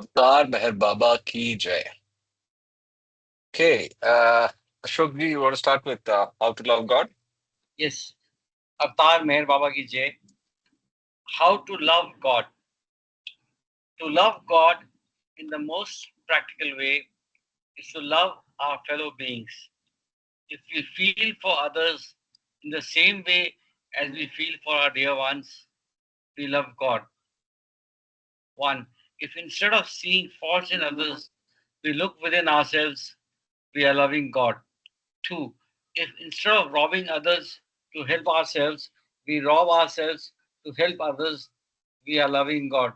Avtar Meher Baba ki jai. Okay, Ashokji, you want to start with how to love God? Yes. Avtar Meher Baba ki jai. How to love God. To love God in the most practical way is to love our fellow beings. If we feel for others in the same way as we feel for our dear ones, we love God. 1. If instead of seeing faults in others, we look within ourselves, we are loving God. 2. If instead of robbing others to help ourselves, we rob ourselves to help others, we are loving God.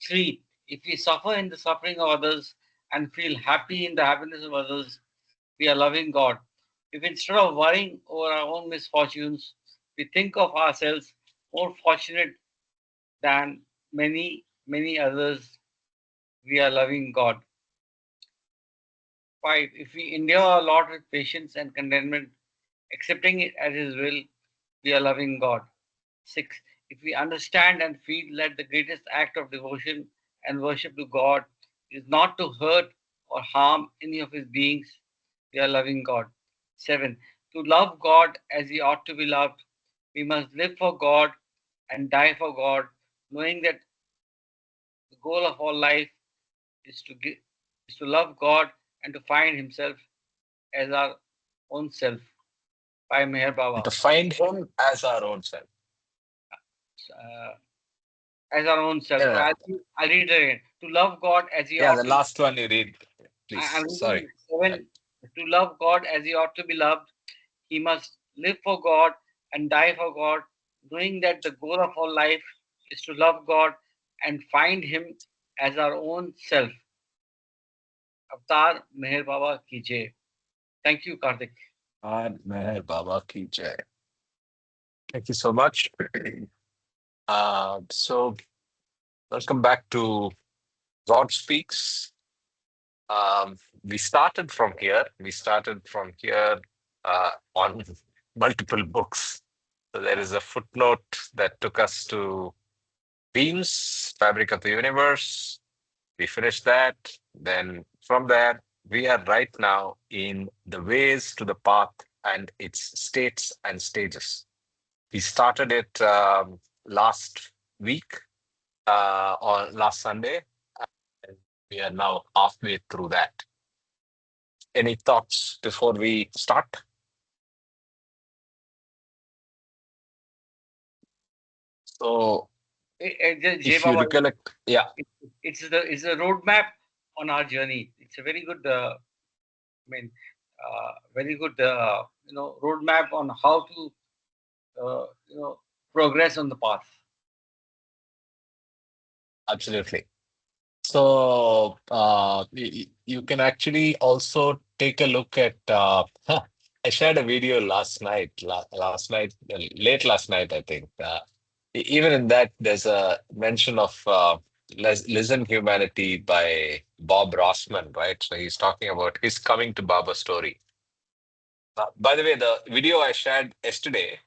3. If we suffer in the suffering of others and feel happy in the happiness of others, we are loving God. If instead of worrying over our own misfortunes, we think of ourselves more fortunate than many others, we are loving God. 5. If we endure a lot with patience and contentment, accepting it as His will, we are loving God. 6. If we understand and feel that the greatest act of devotion and worship to God is not to hurt or harm any of His beings, we are loving God. 7. To love God as He ought to be loved, we must live for God and die for God, knowing that the goal of all life is to love God and to find Himself as our own self. By Meher And Baba. to find Him as our own self. Uh, as our own self. Yeah, I'll read it again. To love God as He yeah, ought the to. last one you read, I'm please. reading Sorry. 7. To love God as He ought to be loved, He must live for God and die for God, knowing that the goal of all life is to love God and find Him as our own self. Avtar Meher Baba ki jai. Thank you, Karthik. Avtar Meher Baba ki jai. Thank you so much. So, welcome back to God Speaks. We started from here. We started from here on multiple books. So there is a footnote that took us to Beams, Fabric of the Universe. We finished that. Then from there, we are right now in the ways to the path and its states and stages. We started it last week on last Sunday, and we are now halfway through that. Any thoughts before we start? So, Jai if you Baba, recollect, yeah, it's a roadmap on our journey. It's a very good very good, roadmap on how to, progress on the path. absolutely. So, you can actually also take a look at. I shared a video last night, late last night, I think. Even in that, there's a mention of Listen Humanity by Bob Rossman, right? So he's talking about his coming to Baba story. By the way, the video I shared yesterday,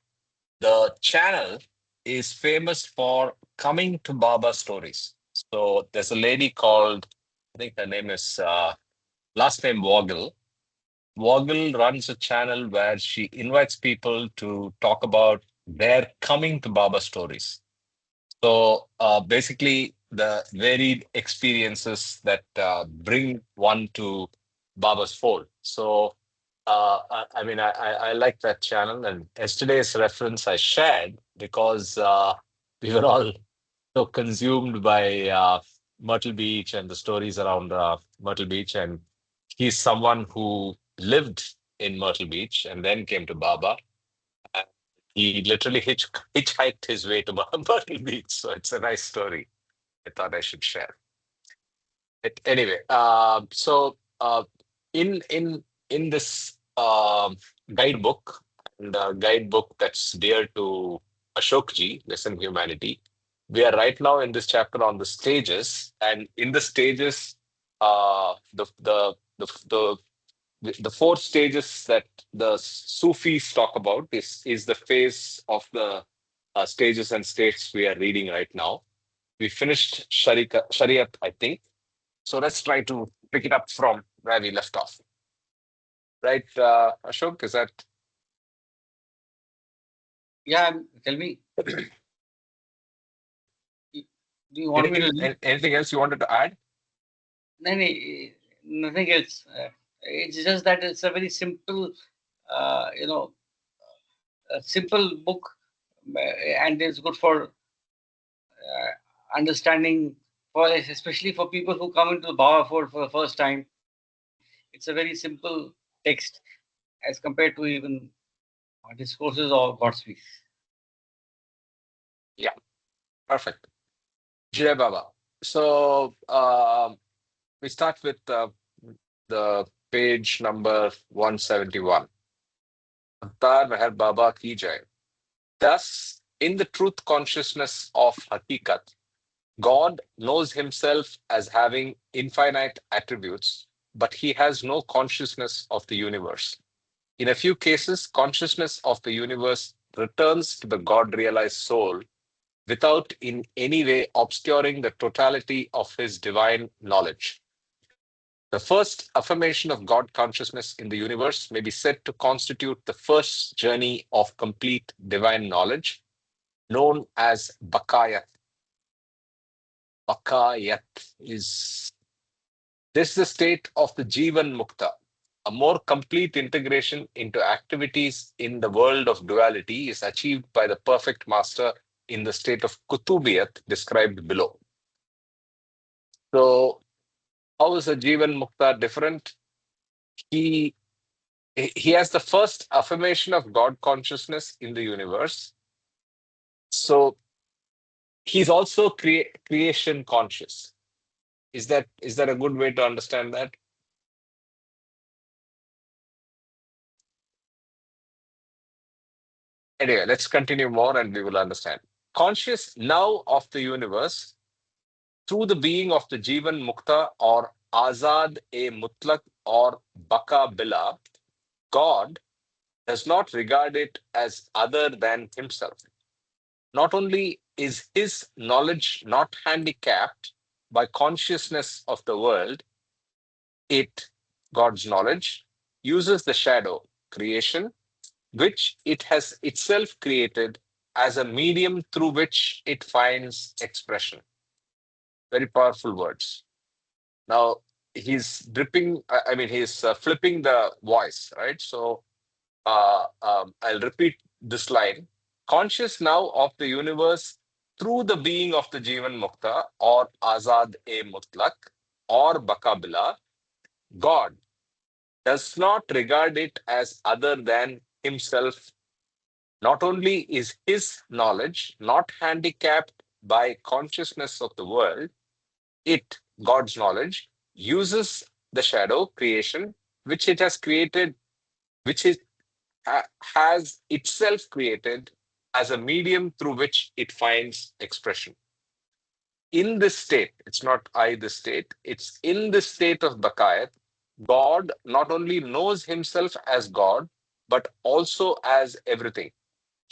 the channel is famous for coming to Baba stories. So there's a lady called, I think her name is last name Woggle. Woggle runs a channel where she invites people to talk about their coming to Baba stories. So basically, the varied experiences that bring one to Baba's fold. So I like that channel, and yesterday's reference I shared because we were all so consumed by Myrtle Beach and the stories around Myrtle Beach, and he's someone who lived in Myrtle Beach and then came to Baba. He literally hitchhiked his way to Myrtle Beach. So it's a nice story. I thought I should share. Anyway, in this guidebook, and guidebook that's dear to Ashokji, Listen Humanity, we are right now in this chapter on the stages, and in the stages, the four stages that the Sufis talk about is the phase of the stages and states we are reading right now. We finished Shariat, I think. So let's try to pick it up from where we left off. Right, Ashok, is that? Yeah, tell me. Do you want me to read? Anything else you wanted to add? No, no, nothing else. It's just that it's a very simple, you know, a simple book, and it's good for understanding, for especially for people who come into the Bhava for the first time. It's a very simple text as compared to even discourses or God speaks. Yeah, perfect. Jai Baba. So we start with the page number 171. Avtar Meher Baba Ki Jai. Thus, in the truth consciousness of Hakikat, God knows himself as having infinite attributes, but he has no consciousness of the universe. In a few cases, consciousness of the universe returns to the God realized soul without in any way obscuring the totality of his divine knowledge. The first affirmation of God consciousness in the universe may be said to constitute the first journey of complete divine knowledge, known as Bakayat. Bakayat is this is the state of the Jivan Mukta. A more complete integration into activities in the world of duality is achieved by the perfect master in the state of Kutubiyat described below. So, how is a Jivan Mukta different? He he has the first affirmation of God consciousness in the universe. So he's also creation conscious. Is that a good way to understand that? Anyway, let's continue more and we will understand. Conscious now of the universe through the being of the Jivan Mukta or Azad e Mutlak or Baka Bila, God does not regard it as other than himself. Not only is his knowledge not handicapped by consciousness of the world, it, God's knowledge, uses the shadow, creation, which it has itself created as a medium through which it finds expression. Very powerful words. Now, he's dripping, I mean, he's flipping the voice, right? So I'll repeat this line. Conscious now of the universe through the being of the Jivan Mukta or Azad e Mutlak or Bakabila, God does not regard it as other than himself. Not only is his knowledge not handicapped by consciousness of the world, it, God's knowledge, uses the shadow creation which it has created, which it has itself created as a medium through which it finds expression. In this state, it's not I, this state, it's in this state of Bakayat, God not only knows himself as God, but also as everything.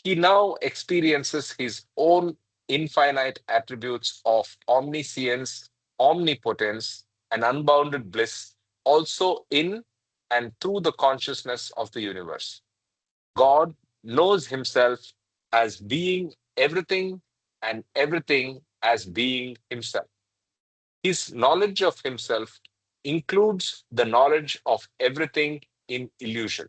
He now experiences his own infinite attributes of omniscience, omnipotence, and unbounded bliss, also in and through the consciousness of the universe. God knows himself as being everything and everything as being himself. His knowledge of himself includes the knowledge of everything in illusion.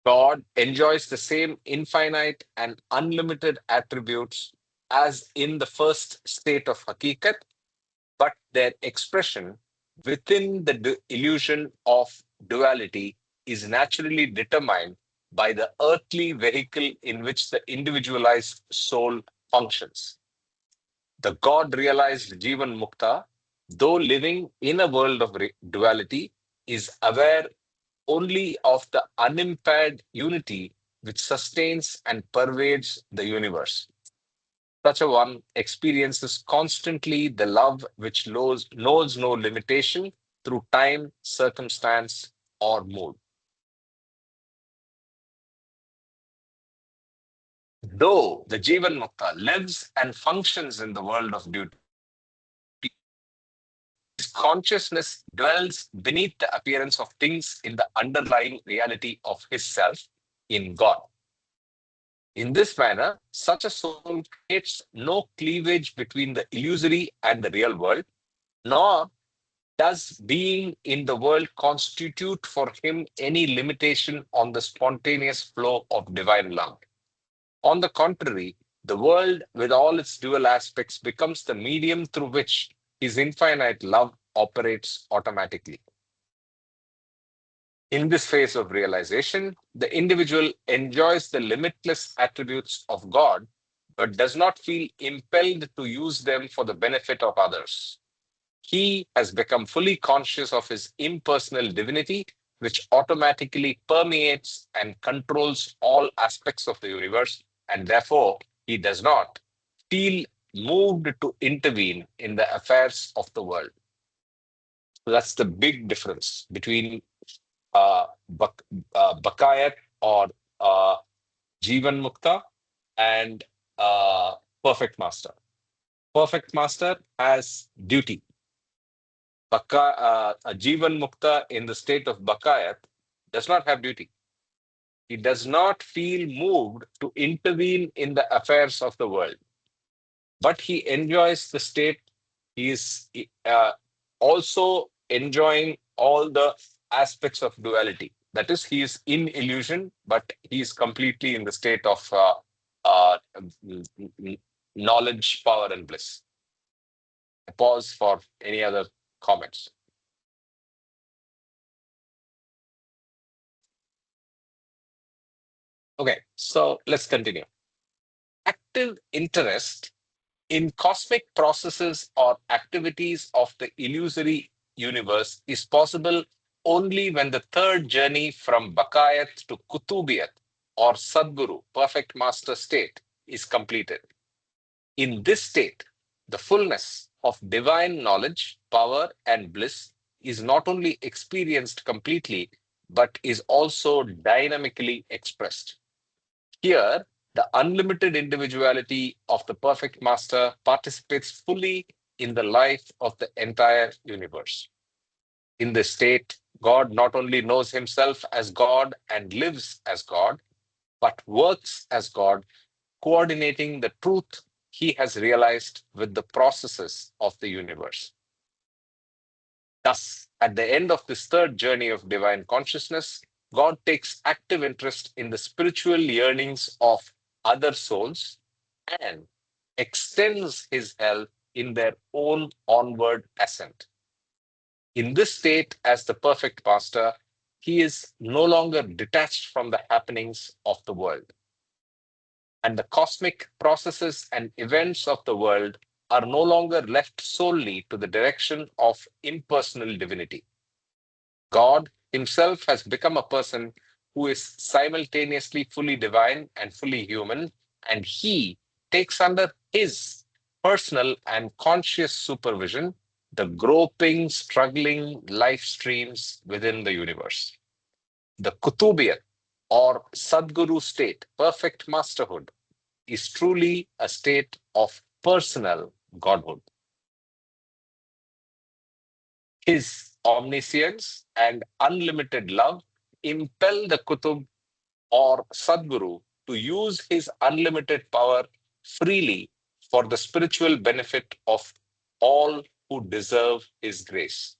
God enjoys the same infinite and unlimited attributes as in the first state of Hakikat, but their expression within the illusion of duality is naturally determined by the earthly vehicle in which the individualized soul functions. The God realized Jivan Mukta, though living in a world of duality, is aware only of the unimpaired unity which sustains and pervades the universe. Such a one experiences constantly the love which knows no limitation through time, circumstance, or mood. Though the Jivan Mukta lives and functions in the world of duality, consciousness dwells beneath the appearance of things in the underlying reality of his self in God. In this manner, such a soul creates no cleavage between the illusory and the real world, nor does being in the world constitute for him any limitation on the spontaneous flow of divine love. On the contrary, the world with all its dual aspects becomes the medium through which his infinite love operates automatically. In this phase of realization, the individual enjoys the limitless attributes of God, but does not feel impelled to use them for the benefit of others. He has become fully conscious of his impersonal divinity, which automatically permeates and controls all aspects of the universe, and therefore he does not feel moved to intervene in the affairs of the world. So that's the big difference between Bakayat or Jivan Mukta and Perfect Master. Perfect Master has duty. Jivan Mukta in the state of Bakayat does not have duty. He does not feel moved to intervene in the affairs of the world, but he enjoys the state. He is also enjoying all the aspects of duality. That is, he is in illusion, but he is completely in the state of knowledge, power, and bliss. I pause for any other comments. Okay, so let's continue. Active interest in cosmic processes or activities of the illusory universe is possible only when the third journey from Bakayat to Kutubiyat or Sadguru, perfect master state, is completed. In this state, the fullness of divine knowledge, power, and bliss is not only experienced completely, but is also dynamically expressed. Here, the unlimited individuality of the perfect master participates fully in the life of the entire universe. In this state, God not only knows himself as God and lives as God, but works as God, coordinating the truth he has realized with the processes of the universe. Thus, at the end of this third journey of divine consciousness, God takes active interest in the spiritual yearnings of other souls and extends his help in their own onward ascent. In this state, as the perfect master, he is no longer detached from the happenings of the world. And the cosmic processes and events of the world are no longer left solely to the direction of impersonal divinity. God himself has become a person who is simultaneously fully divine and fully human, and he takes under his personal and conscious supervision the groping, struggling life streams within the universe. The Kutubiyat or Sadguru state, perfect masterhood, is truly a state of personal godhood. His omniscience and unlimited love impel the Kutub or Sadguru to use his unlimited power freely for the spiritual benefit of all who deserve his grace.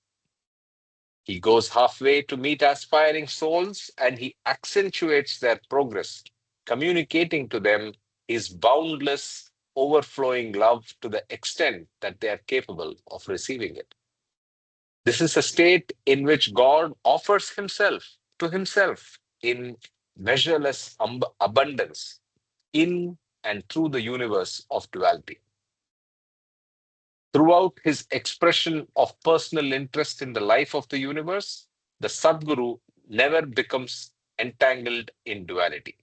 He goes halfway to meet aspiring souls and he accentuates their progress, communicating to them his boundless, overflowing love to the extent that they are capable of receiving it. This is a state in which God offers himself to himself in measureless abundance in and through the universe of duality. Throughout his expression of personal interest in the life of the universe, the Sadguru never becomes entangled in duality.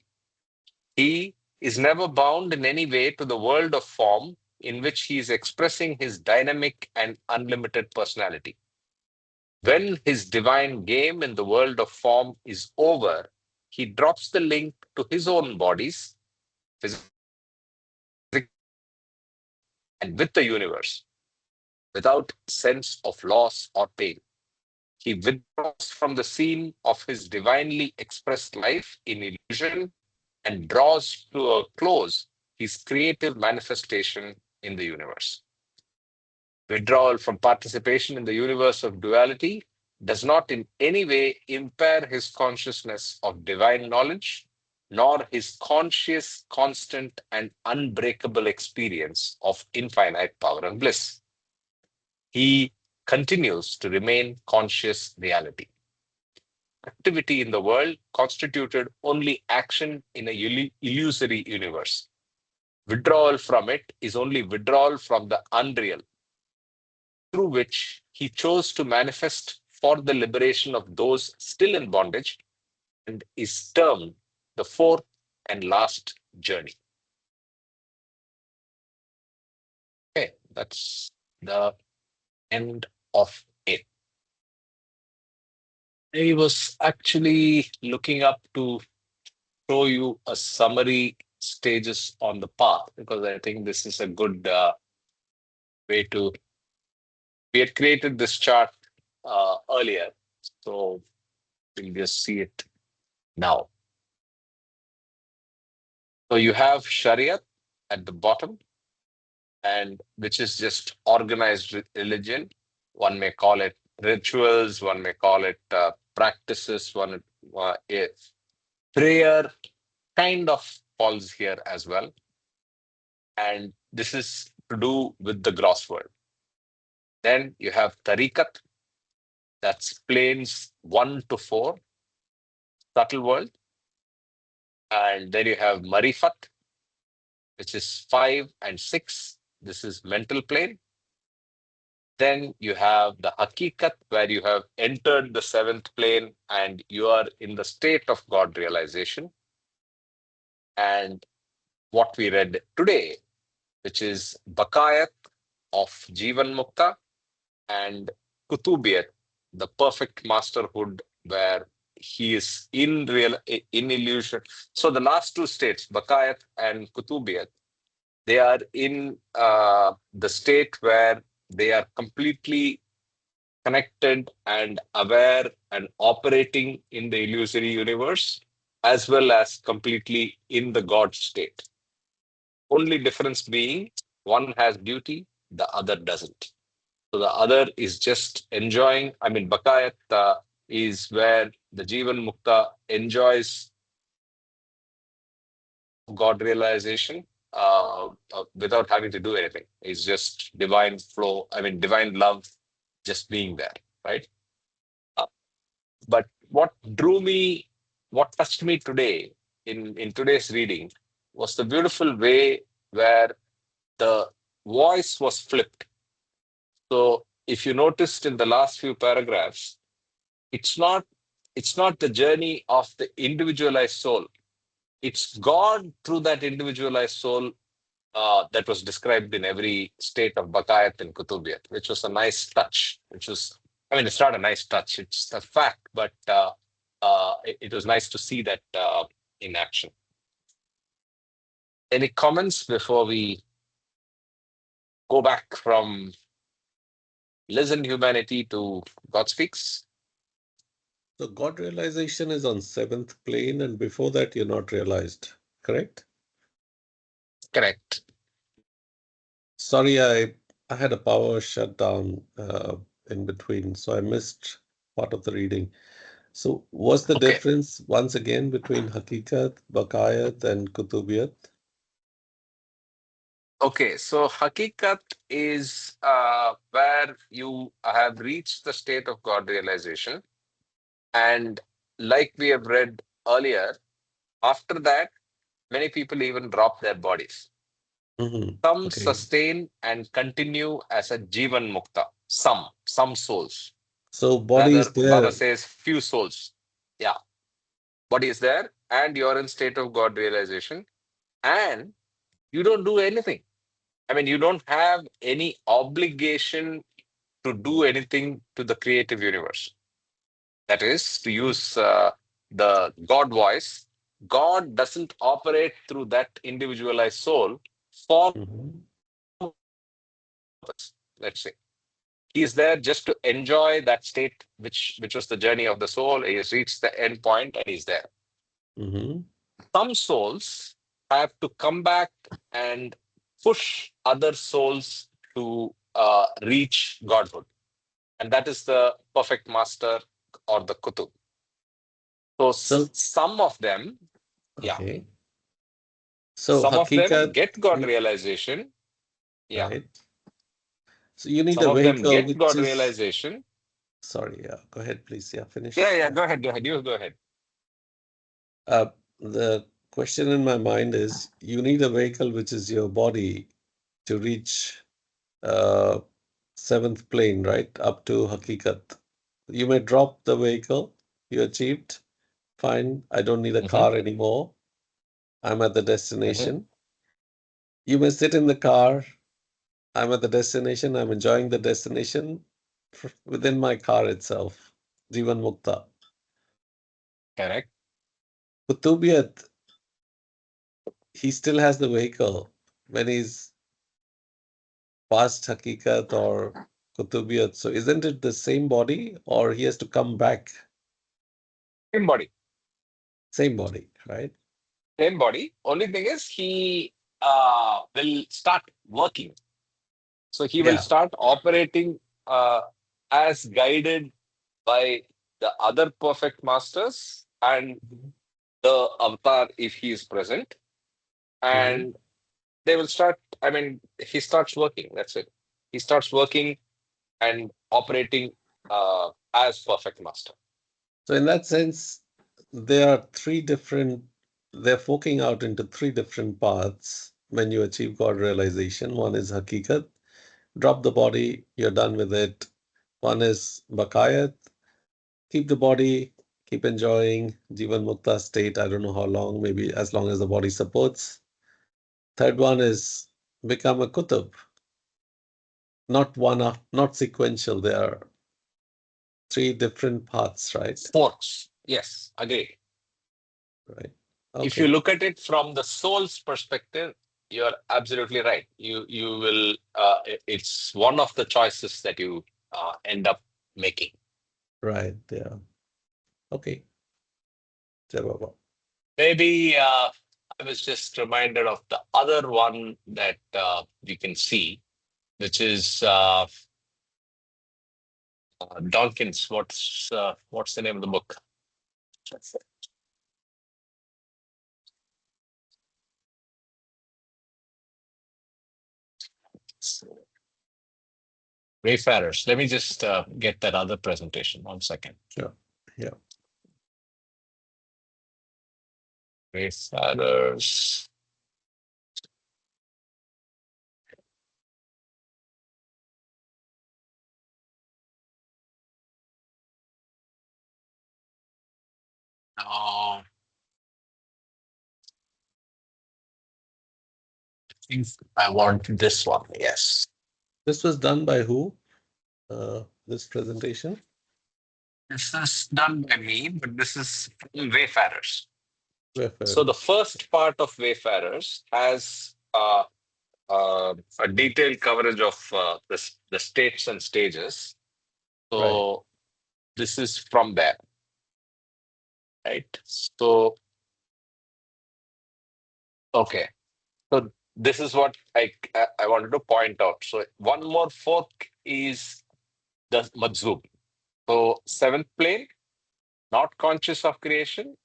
He is never bound in any way to the world of form in which he is expressing his dynamic and unlimited personality. When his divine game in the world of form is over, he drops the link to his own bodies, physical, and with the universe. without sense of loss or pain. He withdraws from the scene of his divinely expressed life in illusion and draws to a close his creative manifestation in the universe. Withdrawal from participation in the universe of duality does not in any way impair his consciousness of divine knowledge, nor his conscious, constant, and unbreakable experience of infinite power and bliss. He continues to remain conscious reality. Activity in the world constituted only action in a illusory universe. Withdrawal from it is only withdrawal from the unreal, through which he chose to manifest for the liberation of those still in bondage, and is termed the fourth and last journey. Okay, that's the end of it. I was actually looking up to show you a summary stages on the path, because I think this is a good way to. We had created this chart earlier, so we'll just see it now. So you have Shariat at the bottom, and which is just organized religion. One may call it rituals, one may call it practices, prayer kind of falls here as well. And this is to do with the gross world. Then you have tariqat, that's planes 1 to 4, subtle world. And then you have marifat, which is 5 and 6. This is mental plane. Then you have the hakikat, where you have entered the 7th plane and you are in the state of God realization. And what we read today, which is bakayat of Jivan Mukta and kutubiyat, the perfect masterhood, where he is in illusion. So the last two states, bakayat and kutubiyat, they are in the state where they are completely connected and aware and operating in the illusory universe, as well as completely in the God state. Only difference being one has duty, the other doesn't. So the other is just enjoying. I mean, Bakayat is where the Jivan Mukta enjoys God realization without having to do anything. It's just divine flow. I mean, divine love just being there, right? But what touched me today in today's reading was the beautiful way where the voice was flipped. So if you noticed in the last few paragraphs, it's not the journey of the individualized soul. It's God through that individualized soul that was described in every state of Bakayat and Kutubiyat, which was a nice touch. I mean, it's not a nice touch, it's a fact, but it was nice to see that in action. Any comments before we go back from listen humanity to God speaks? So God realization is on 7th plane, and before that you're not realized, correct? Correct. Sorry, I had a power shutdown in between, so I missed part of the reading. So what's the Okay. difference once again between Hakikat, Bakayat, and Kutubiyat? Okay, so Hakikat is where you have reached the state of God realization. And like we have read earlier, after that, many people even drop their bodies. Some Okay. sustain and continue as a Jivan Mukta. Some souls. So body is Rather, Baba there. says few souls. Yeah, body is there, and you're in state of God realization, and you don't do anything. I mean, you don't have any obligation to do anything to the creative universe. That is, to use the God voice, God doesn't operate through that individualized soul for Mhm. purpose, let's say. He's there just to enjoy that state, which was the journey of the soul. He has reached the end point and he's there. Mm-hmm. Some souls have to come back and push other souls to reach Godhood. And that is the perfect master or the Kutub. So So, some of them, yeah, okay. So some of them Hakikat, get God realization. Yeah. right? So you need Some a of them vehicle get which God is, realization. sorry, yeah, go ahead, please. Yeah, Yeah, finish. yeah, Yeah. go ahead, go ahead. You go ahead. The question in my mind is you need a vehicle which is your body to reach uh, seventh plane, right? Up to Hakikat. You may drop the vehicle you achieved. Fine. I don't need a Hmm. car anymore. I'm at the Hmm. destination. You may sit in the car. I'm at the destination. I'm enjoying the destination within my car itself. Jivan Mukta. Correct. Kutubiyat, he still has the vehicle when he's past Hakikat or Kutubiyat. So isn't it the same body or he has to come back? Same body. Same body, right? Same body. Only thing is he will start working. So he will Yeah. start operating as guided by the other perfect masters and the avatar if he is present. Mm-hmm. And they will start, I mean, he starts working. That's it. He starts working and operating as perfect master. So in that sense, there are they're forking out into three different paths when you achieve God realization. One is Hakikat, drop the body, you're done with it. One is Bakayat, keep the body, keep enjoying Jivan Mukta state. I don't know how long, maybe as long as the body supports. Third one is become a Kutub, not sequential. There are three different paths, right? Forks. Yes, agree. Right. If you Okay. look at it from the soul's perspective, you're absolutely right. You will. It's one of the choices that you end up making. Right. Yeah. Okay. Jai Baba. Maybe I was just reminded of the other one that we can see, which is Dawkins. What's the name of the book? Wayfarers. Let me just get that other presentation. 1 second. Sure. Yeah. Wayfarers. Oh, I think I want this one. Yes. This was done by who? This presentation? This is done by me, but this is from Wayfarers. So the Reference. first part of Wayfarers has a detailed coverage of the states and stages. Right. So this is from there, right? So, okay. So this is what I wanted to point out. So one more fork is the Majzub. So seventh plane, not conscious of creation,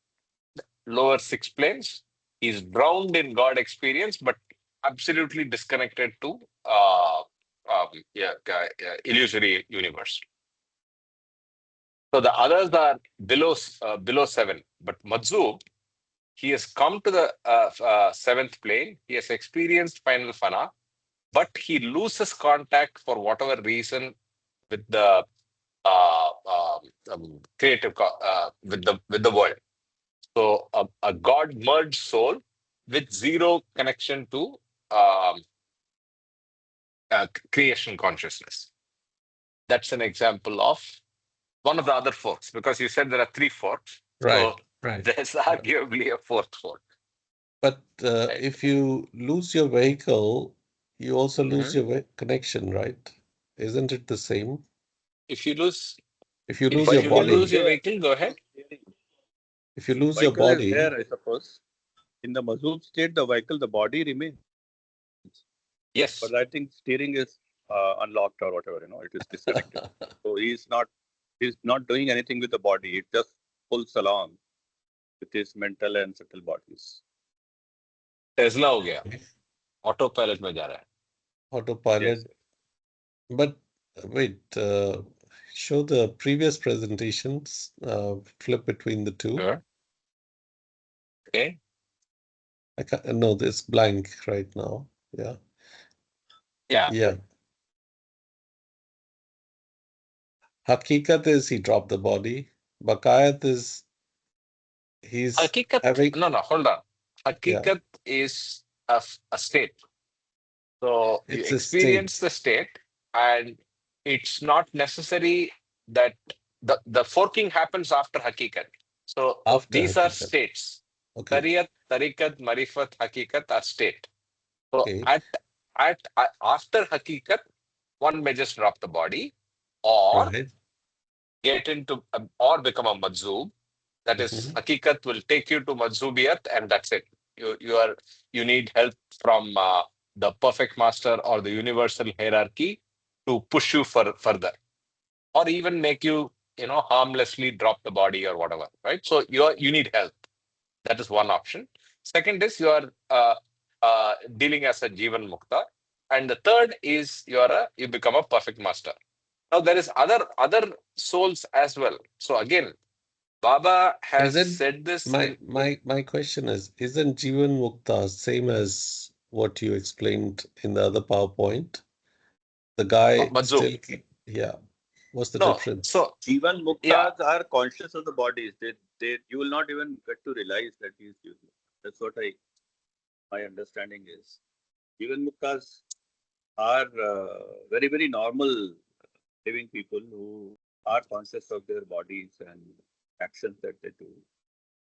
lower six planes. He's drowned in God experience, but absolutely disconnected to illusory universe. So the others are below seven, but Majzub, he has come to the seventh plane. He has experienced final fana, but he loses contact for whatever reason with the creative with the world. So a God merged soul with zero connection to um, creation consciousness. That's an example of one of the other forks, because you said there are three forks. Right. So Right. there's Yeah. arguably a fourth fork. But Right? if you lose your vehicle, you also lose Mhm. your connection, right? Isn't it the same? If you lose, If you if lose your you body, lose your vehicle, go ahead. if you lose your Vehicle is body, there, I suppose. In the Mazoob state, the vehicle, the body remains. Yes. But I think steering is unlocked or whatever, it is disconnected. So he's not doing anything with the body. It just pulls along with his mental and subtle bodies. Tesla हो गया, auto pilot में जा रहा है. autopilot. Yes. But wait, show the previous presentations, flip between the two. Sure. Okay. I can't, no, it's blank right now. Yeah. Yeah. Yeah. Hakikat is he dropped the body. Bakayat is he's Hakikat, having, no, hold on. yeah, Hakikat is a state. So you it's a experience state. the state, and it's not necessary that the forking happens after Hakikat. So After these are Hakikat. states. Okay. Tariyat, Tarikat, Marifat, Hakikat are state. So Okay. after Hakikat, one may just drop the body or Right. get into or become a Majzub. That is, Mhm. Hakikat will take you to Majzubiyat, and that's it. You need help from the perfect master or the universal hierarchy to push you further, or even make you harmlessly drop the body or whatever. Right. So you need help. That is one option. Second is you are dealing as a Jivan Mukta, and the third is you become a perfect master. Now there is other souls as well. So again, Baba has Isn't said this my question is, isn't Jivan Mukta same as what you explained in the other PowerPoint? The guy Majzub. still, yeah. What's the No, difference? so Even yeah, Muktas are conscious of the bodies. You will not even get to realize that he is using. That's what my understanding is. Even Muktas are very, very normal living people who are conscious of their bodies and actions that they do.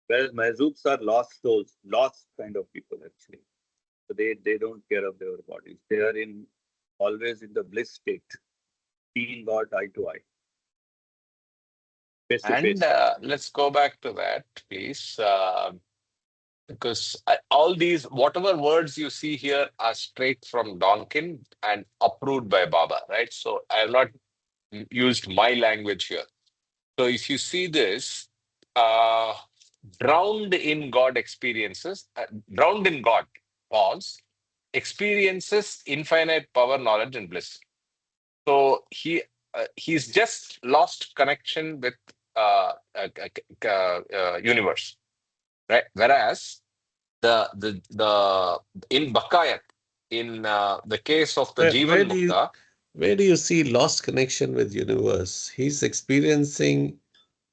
Whereas Mahzooks are lost souls, lost kind of people actually. So they don't care of their bodies. They are always in the bliss state, seeing God eye to eye, face to and face. let's go back to that, please, because all these whatever words you see here are straight from Donkin and approved by Baba, right? So I have not used my language here. So if you see this, uh, drowned in God experiences, drowned in God, pause, experiences infinite power, knowledge, and bliss. So he's just lost connection with universe, right? Whereas the in Bakayat, in the case of the Where, where Jivan do you Mukta, where do you see lost connection with universe? He's experiencing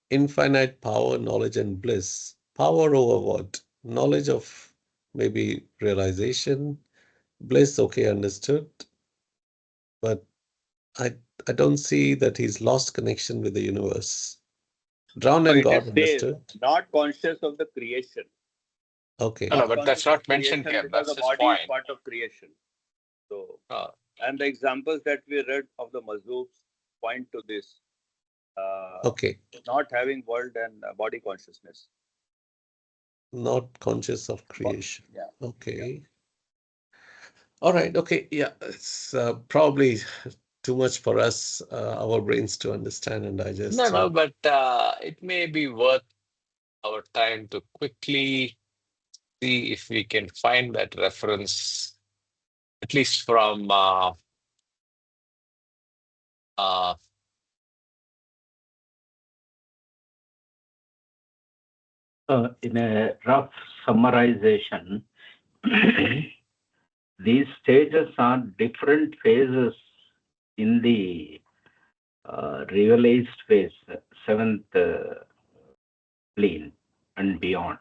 infinite power, knowledge, and bliss. Power over what? Knowledge of maybe realization, bliss, okay, understood. But I I don't see that he's lost connection with the universe. Drowned No, in it God, is says understood. not conscious of the creation. Okay. no, Not but that's conscious of not mentioned creation here. because That's the his body is point. part of creation. So, Uh, and the examples that we read of the Mazooks point to this, Okay. not having world and body consciousness. Not conscious of creation. Yeah. Okay. All right. Okay. Yeah. It's probably too much for us, our brains to understand and digest. no, So, but it may be worth our time to quickly see if we can find that reference, at least from uh, In a rough summarization, these stages are different phases in the realized phase, seventh plane and beyond.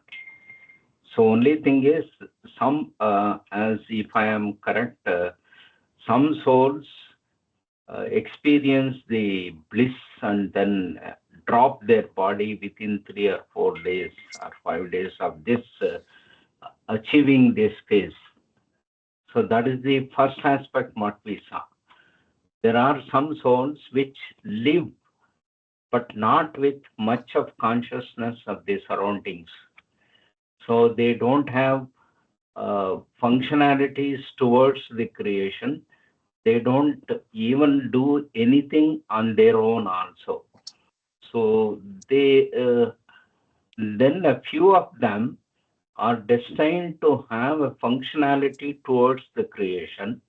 So only thing is, some, as if I am correct, some souls experience the bliss and then drop their body within 3 or 4 days or 5 days of this achieving this phase. So that is the first aspect what we saw. There are some souls which live, but not with much of consciousness of the surroundings. So they don't have functionalities towards the creation. They don't even do anything on their own also. So they then a few of them are destined to have a functionality towards the creation,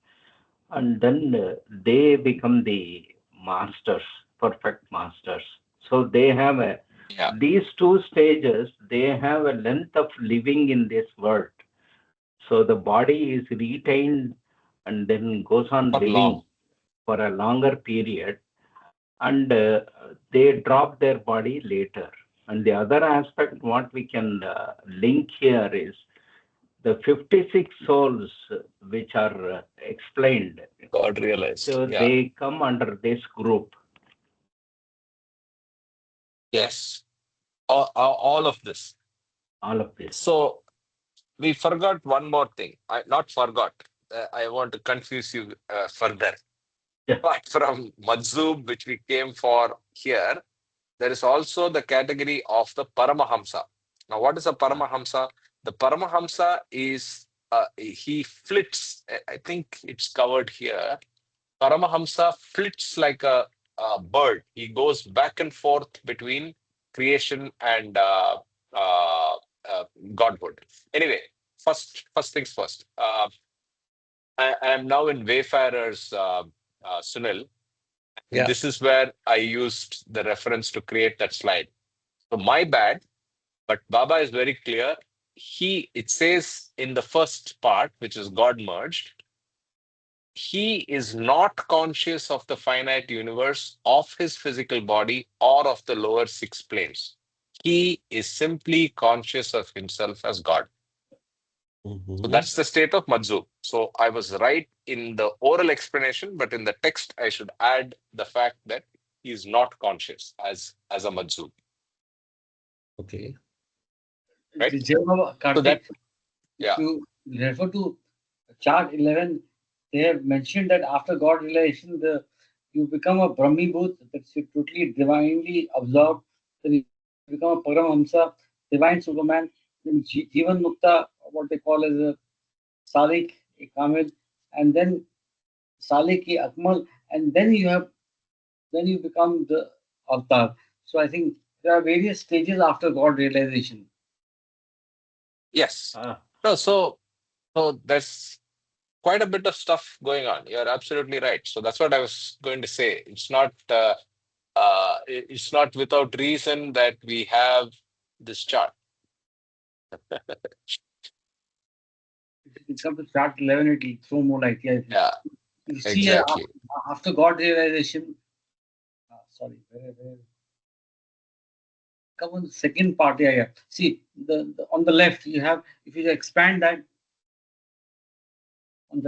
and then they become the masters, perfect masters. So they have these two stages, they have a length of living in this world. So the body is retained and then goes on living for a longer period, and they drop their body later. And the other aspect, what we can link here is the 56 souls which are explained. God realized. So they come under this group. Yes. All of this. All of this. So we forgot one more thing. Not forgot. I want to confuse you further. Yeah. Apart from Madzub, which we came for here, there is also the category of the Paramahamsa. Now, what is a Paramahamsa? The Paramahamsa is, he flits, I think it's covered here. Paramahamsa flits like a bird. He goes back and forth between creation and godhood. Anyway, first things first. I am now in Wayfarer's Sunil. Yeah. This is where I used the reference to create that slide. So my bad, but Baba is very clear. It says in the first part, which is God merged, he is not conscious of the finite universe, of his physical body, or of the lower six planes. He is simply conscious of himself as God. So that's the state of Madzub. So I was right in the oral explanation, but in the text, I should add the fact that he is not conscious as a Madzub. Okay. Right? So that, if you refer to chart 11, they have mentioned that after God realization, you become a Brahmibhut, that's you totally divinely absorbed, then you become a Paramahamsa, divine Superman, then Jivan Mukta, what they call as a Salik, a Kamil, and then Salik, a Akmal, and then you become the Avatar. So I think there are various stages after God realization. yes. No, so there's quite a bit of stuff going on. You're absolutely right. So that's what I was going to say. It's not without reason that we have this chart. If you come to chart 11, it will throw more light. Yeah. You see, exactly. After God realization, sorry, come on the second part. Yeah. See, the on the left, you have, if you expand that,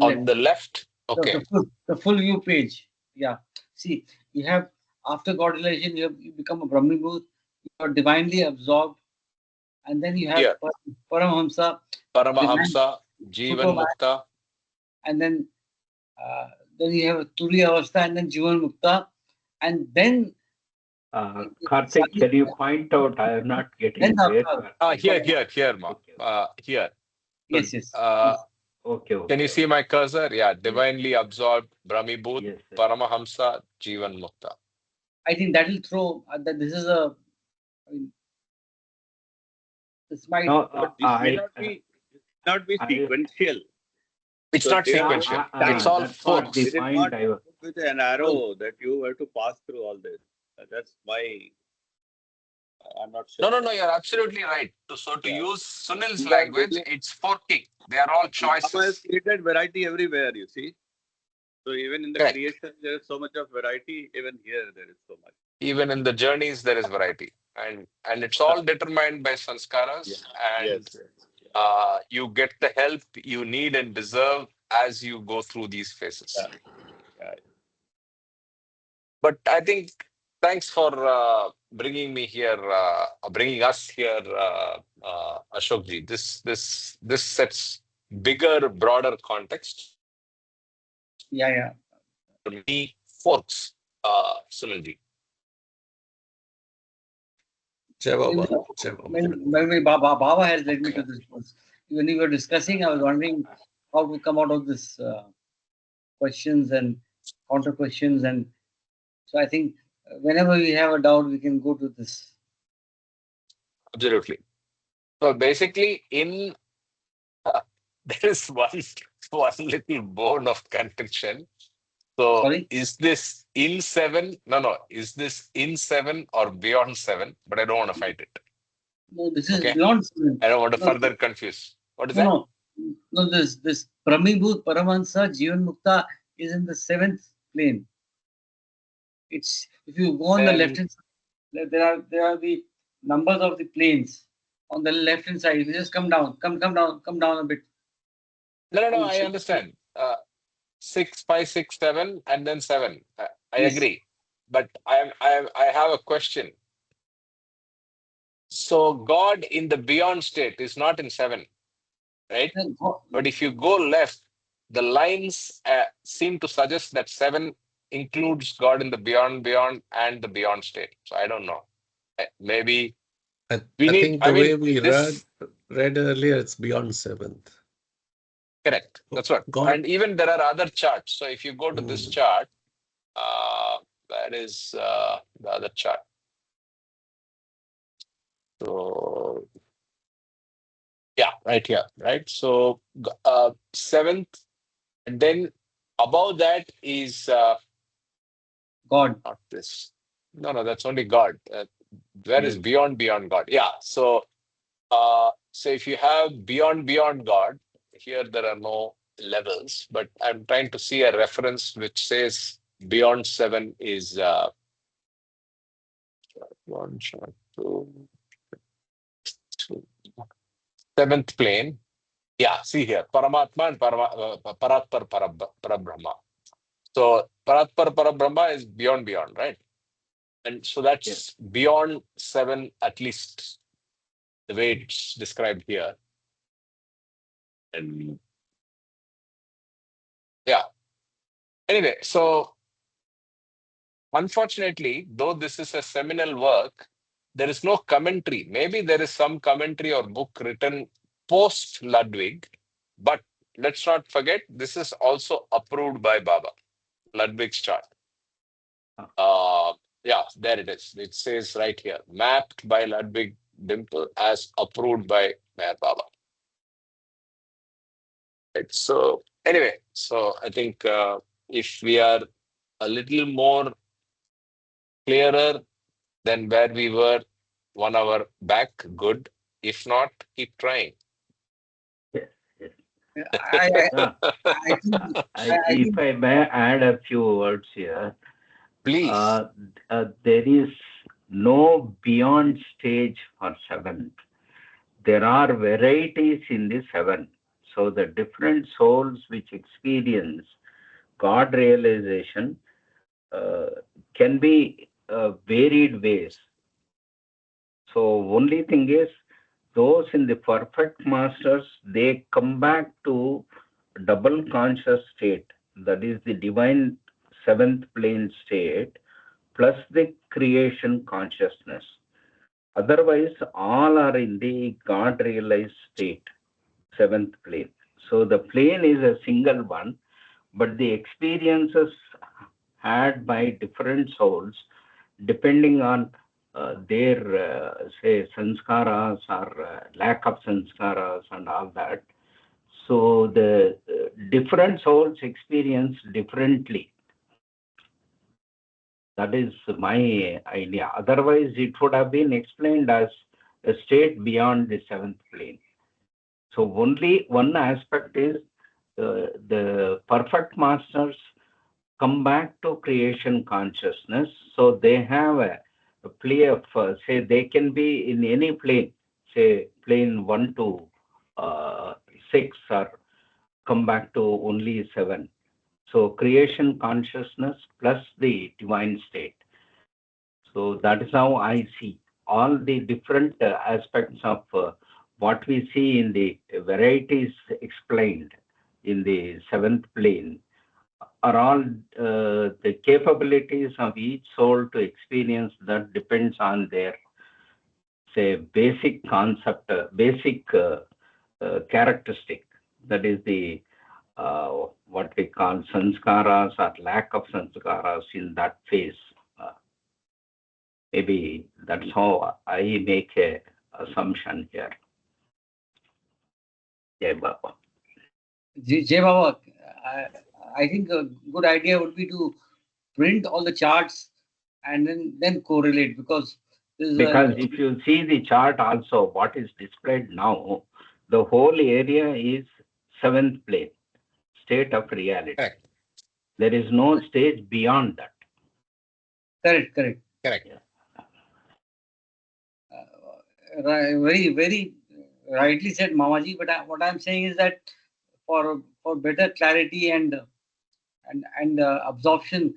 on the left, okay. The full view page. Yeah. See, you have, after God realization, you become a Brahmibhut, you are divinely absorbed, and then you have Paramahamsa, Jivan Mukta, and then you have Turiya Avastha, and then Jivan Mukta, and then Karthik, can you point out? I am not getting here, Ma. Here. Yes. Okay. Can you see my cursor? Yeah, divinely absorbed, Brahmibhut, yes, Paramahamsa, Jivan Mukta. I think that will throw that this is a. I mean, this might. No, but this may not be sequential. It's not sequential. It's all forks. It is not with an arrow that you have to pass through all this. That's why I'm not sure. No, you're absolutely right. So to use Sunil's language, it's forking. They are all choices. Baba has created variety everywhere, you see. So even in the creation, there is so much of variety. Even here, there is so much. Even in the journeys, there is variety. And it's all determined by sanskaras. And you get the help you need and deserve as you go through these phases. But I think, thanks for bringing me here, bringing us here, Ashokji. This sets bigger, broader context. Yeah. For me, forks, Sunilji. Jai Baba. When Baba has led me to this. When we were discussing, I was wondering how to come out of this questions and counter questions, and so I think whenever we have a doubt, we can go to this. Absolutely. So basically, in there is one little bone of contention. So Sorry? is this in 7? No. Is this in 7 or beyond 7? But I don't want to fight it. No, this is Okay. beyond. I don't want to No, further confuse. What is that? No. This Pramibhut Paramahansa Jivan Mukta is in the 7th plane. It's if you go on the left hand side, there are the numbers of the planes on the left hand side. If you just come down a bit. No. I understand. 6, 5, 6, 7, and then 7. I Yes. agree. But I have a question. So God in the beyond state is not in 7, right? But if you go left, the lines seem to suggest that 7 includes God in the beyond, and the beyond state. So I don't know. Maybe I we need. think the way we read earlier, it's beyond 7th. Correct. That's what. God. And even there are other charts. So if you go to this chart, that is the other chart. So yeah, right here, right? So 7th, and then above that is God. not this. No, that's only God. Where is beyond God? Yeah. So so if you have beyond God, here there are no levels, but I'm trying to see a reference which says beyond 7 is 1 shot 2, 7th plane. Yeah, see here, Paramatma and Paratpar Parabrahma. So Paratpar Parabrahma is beyond, right? And so that's beyond 7 at least, the way it's described here. And yeah. Anyway, so unfortunately, though this is a seminal work, there is no commentary. Maybe there is some commentary or book written post Ludwig, but let's not forget, this is also approved by Baba, Ludwig's chart. Yeah, there it is. It says right here, mapped by Ludwig Dimple as approved by Mayor Baba. Right. So anyway, so I think if we are a little more clearer than where we were 1 hour back, good. If not, keep trying. Yes. If I may add a few words here. Please. There is no beyond stage for 7th. There are varieties in the 7. So the different souls which experience God realization can be varied ways. So only thing is, those in the perfect masters, they come back to double conscious state, that is the divine 7th plane state, plus the creation consciousness. Otherwise, all are in the God realized state, 7th plane. So the plane is a single one, but the experiences had by different souls, depending on their, say, sanskaras or lack of sanskaras and all that. So the different souls experience differently. That is my idea. Otherwise, it would have been explained as a state beyond the 7th plane. So only one aspect is the perfect masters come back to creation consciousness. So they have a play of, say, they can be in any plane, say plane 1 to 6, or come back to only 7. So creation consciousness plus the divine state. So that is how I see all the different aspects of what we see in the varieties explained in the 7th plane are all the capabilities of each soul to experience that depends on their, say, basic concept, basic characteristic. That is the what we call sanskaras or lack of sanskaras in that phase. Maybe that's how I make a assumption here. Jai Baba. Jay Baba, I think a good idea would be to print all the charts and then correlate, because Because if you see the chart also, what is displayed now, the whole area is seventh plane, state of reality. Correct. There is no stage beyond that. Correct. Correct. Very rightly said, Mamaji. But what I'm saying is that for better clarity and absorption,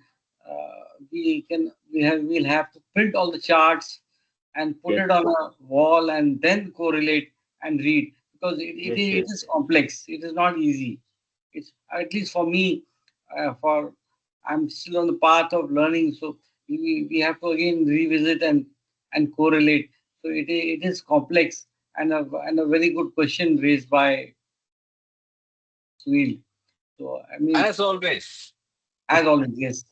we'll have to print all the charts and put Yes. it on a wall and then correlate and read, because Yes. it is complex. It is not easy. It's, at least for me, I'm still on the path of learning, so we have to again revisit and correlate. So it is complex, and a very good question raised by Sunil. So I mean, As always. as always, yes.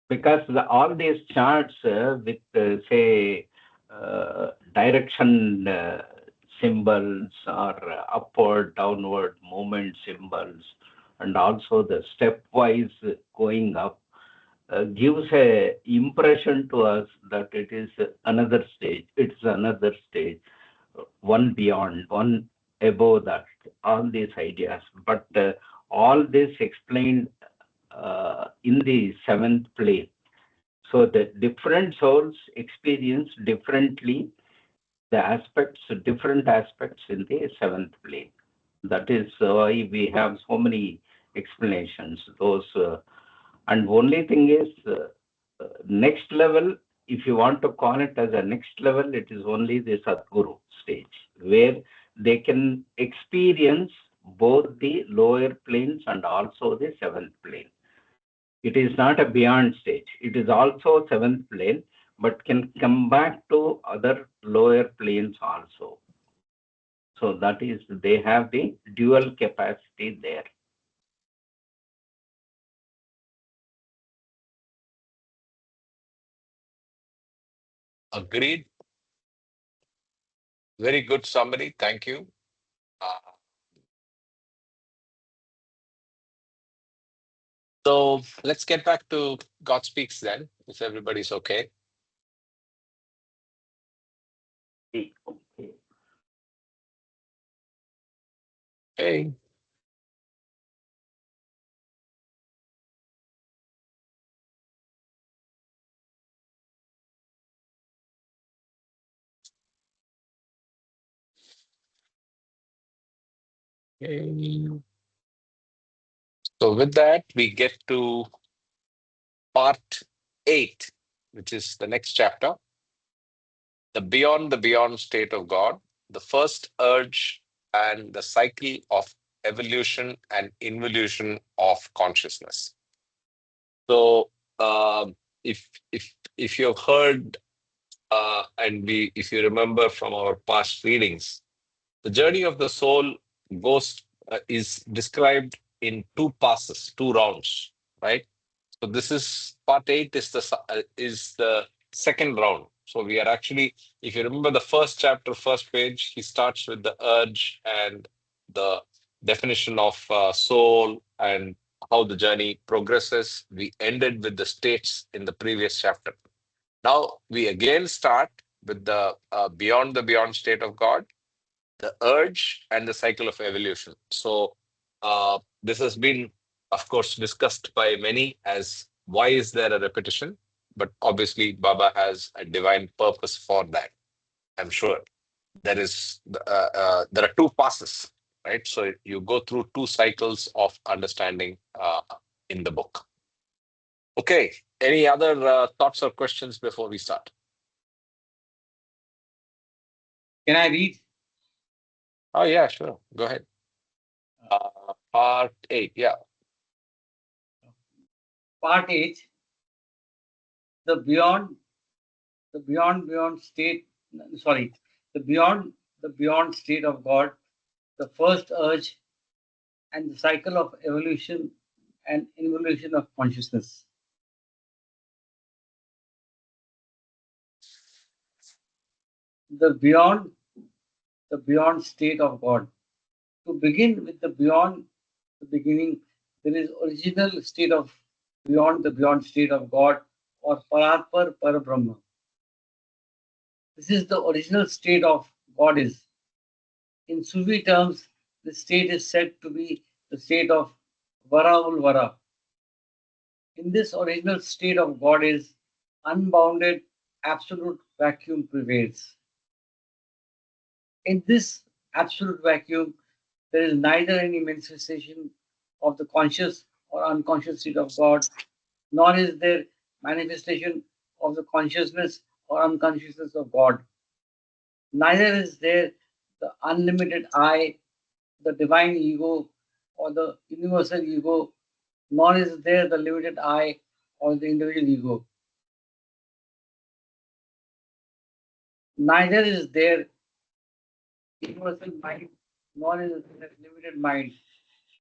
Because all these charts with, say, direction symbols or upward, downward movement symbols, and also the stepwise going up, gives a impression to us that it is another stage. It's another stage, one beyond, one above that. All these ideas, but all this explained in the seventh plane. So the different souls experience differently the aspects, different aspects in the seventh plane. That is why we have so many explanations. Those and only thing is next level. If you want to call it as a next level, it is only the Sadguru stage where they can experience both the lower planes and also the seventh plane. It is not a beyond stage. It is also seventh plane, but can come back to other lower planes also. So that is, they have the dual capacity there. Agreed. Very good summary. Thank you. So let's get back to God Speaks then, if everybody's okay. Okay. Hey. Okay. So with that, we get to part 8, which is the next chapter, the beyond state of God, the first urge and the cycle of evolution and involution of consciousness. So if you've heard if you remember from our past readings, the journey of the soul is described in 2 passes, 2 rounds, right? So this is part 8 is the second round. So we are actually, if you remember the first chapter, first page, he starts with the urge and the definition of soul and how the journey progresses. We ended with the states in the previous chapter. Now we again start with the beyond state of God, the urge and the cycle of evolution. So this has been, of course, discussed by many as why is there a repetition? But obviously, Baba has a divine purpose for that. I'm sure there are 2 passes, right? So you go through 2 cycles of understanding in the book. Okay. Any other thoughts or questions before we start? Can I read? Oh yeah, sure. Go ahead. Part 8, yeah. Part 8, the beyond state, sorry, the beyond state of God, the first urge, and the cycle of evolution and involution of consciousness. The beyond state of God. To begin with the beyond the beginning, there is original state of beyond the beyond state of God, or Paratpar Parabrahma. This is the original state of God is. In Sufi terms, the state is said to be the state of Varaul Vara. In this original state of God is, unbounded absolute vacuum prevails. In this absolute vacuum, there is neither any manifestation of the conscious or unconscious state of God, nor is there manifestation of the consciousness or unconsciousness of God. Neither is there the unlimited I, the divine ego, or the universal ego, nor is there the limited I or the individual ego. Neither is there universal mind, nor is there limited mind.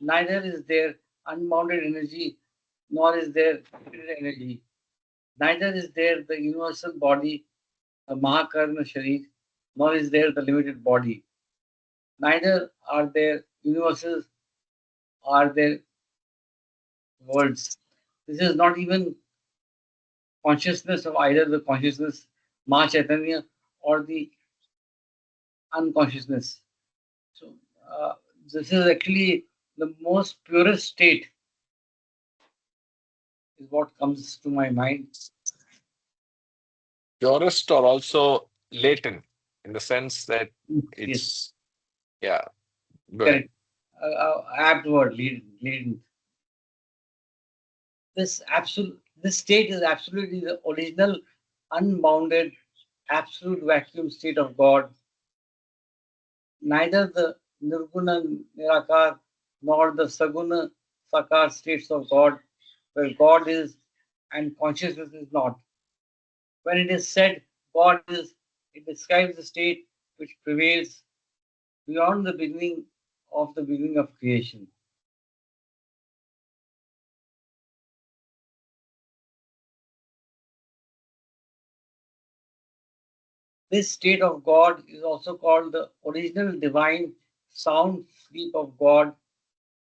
Neither is there unbounded energy, nor is there limited energy. Neither is there the universal body, the Mahakarna Sharir, nor is there the limited body. Neither are there universes, are there worlds. This is not even consciousness of either the consciousness, Maha Chaitanya, or the unconsciousness. So, this is actually the most purest state, is what comes to my mind. Purest or also latent, in the sense that Yes, it's, yeah, go ahead. correct. Apt word, leading. This state is absolutely the original, unbounded, absolute vacuum state of God. Neither the Nirguna Nirakar nor the Saguna Sakar states of God, where God is and consciousness is not. When it is said God is, it describes the state which prevails beyond the beginning of creation. This state of God is also called the original divine sound sleep of God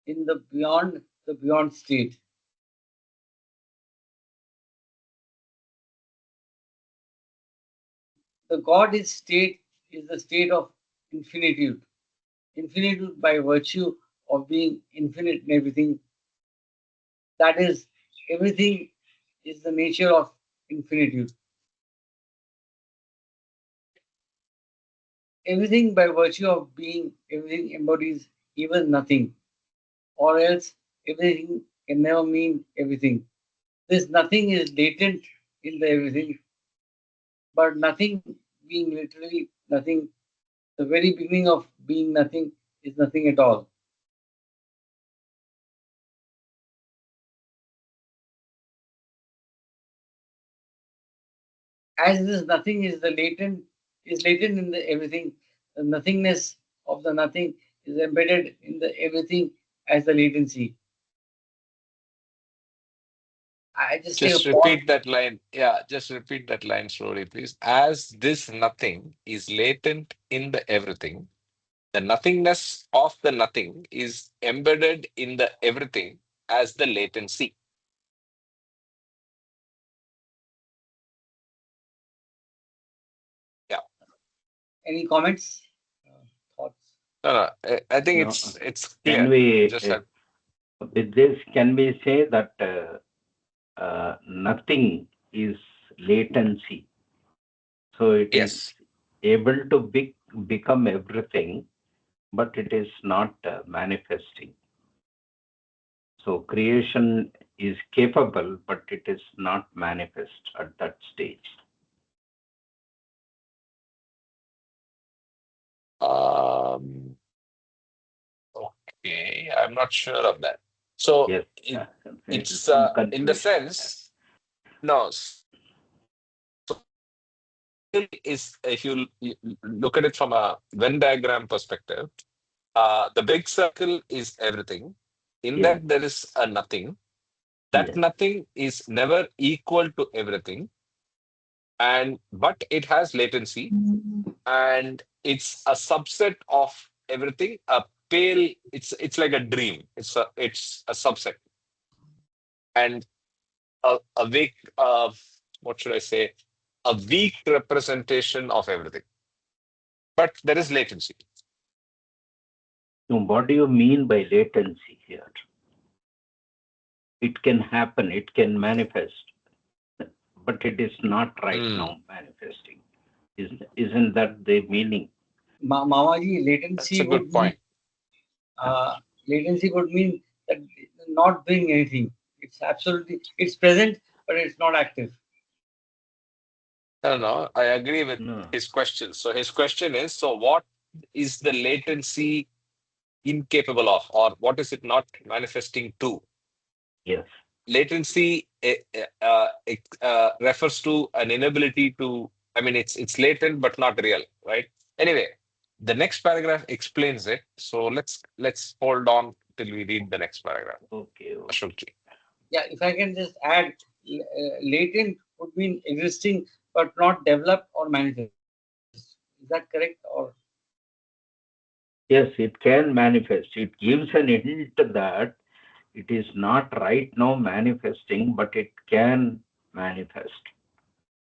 in the beyond state. The God is state is the state of infinitude. Infinitude by virtue of being infinite in everything. That is, everything is the nature of infinitude. Everything by virtue of being, everything embodies even nothing, or else everything can never mean everything. This nothing is latent in the everything, but nothing being literally nothing, the very beginning of being nothing is nothing at all. As this nothing is latent in the everything, the nothingness of the nothing is embedded in the everything as the latency. I just take a Just pause. repeat that line. Yeah, just repeat that line slowly, please. As this nothing is latent in the everything, the nothingness of the nothing is embedded in the everything as the latency. Yeah. Any comments? Thoughts? No, no, I think No, it's can clear. we, Just have, with this, can we say that nothing is latency? So it is yes. able to become everything, but it is not manifesting. So creation is capable, but it is not manifest at that stage. Um, Okay, I'm not sure of that. So Yes, it's some in the confusion. sense, no. Is if you look at it from a Venn diagram perspective, the big circle is everything. In Yes, that there is a nothing. That yes, nothing is never equal to everything, and but it has latency, and it's a subset of everything. A pale, it's like a dream. It's a subset, and a weak, what should I say? A weak representation of everything. But there is latency. So what do you mean by latency here? It can happen, it can manifest, but it is not right Hmm. now manifesting. Isn't that the meaning? Mamaji, That's a good point. latency would mean that not doing anything. It's absolutely, it's present, but it's not active. I don't know. I agree with No. his question. So his question is, so what is the latency incapable of, or what is it not manifesting to? Yes. Latency refers to an inability to, I mean, it's latent but not real, right? Anyway, the next paragraph explains it. So let's hold on till we read the next paragraph. Okay. Ashokji. Yeah, if I can just add, latent would mean existing but not developed or manifest. Is that correct? Or Yes, it can manifest. It gives an hint that it is not right now manifesting, but it can manifest.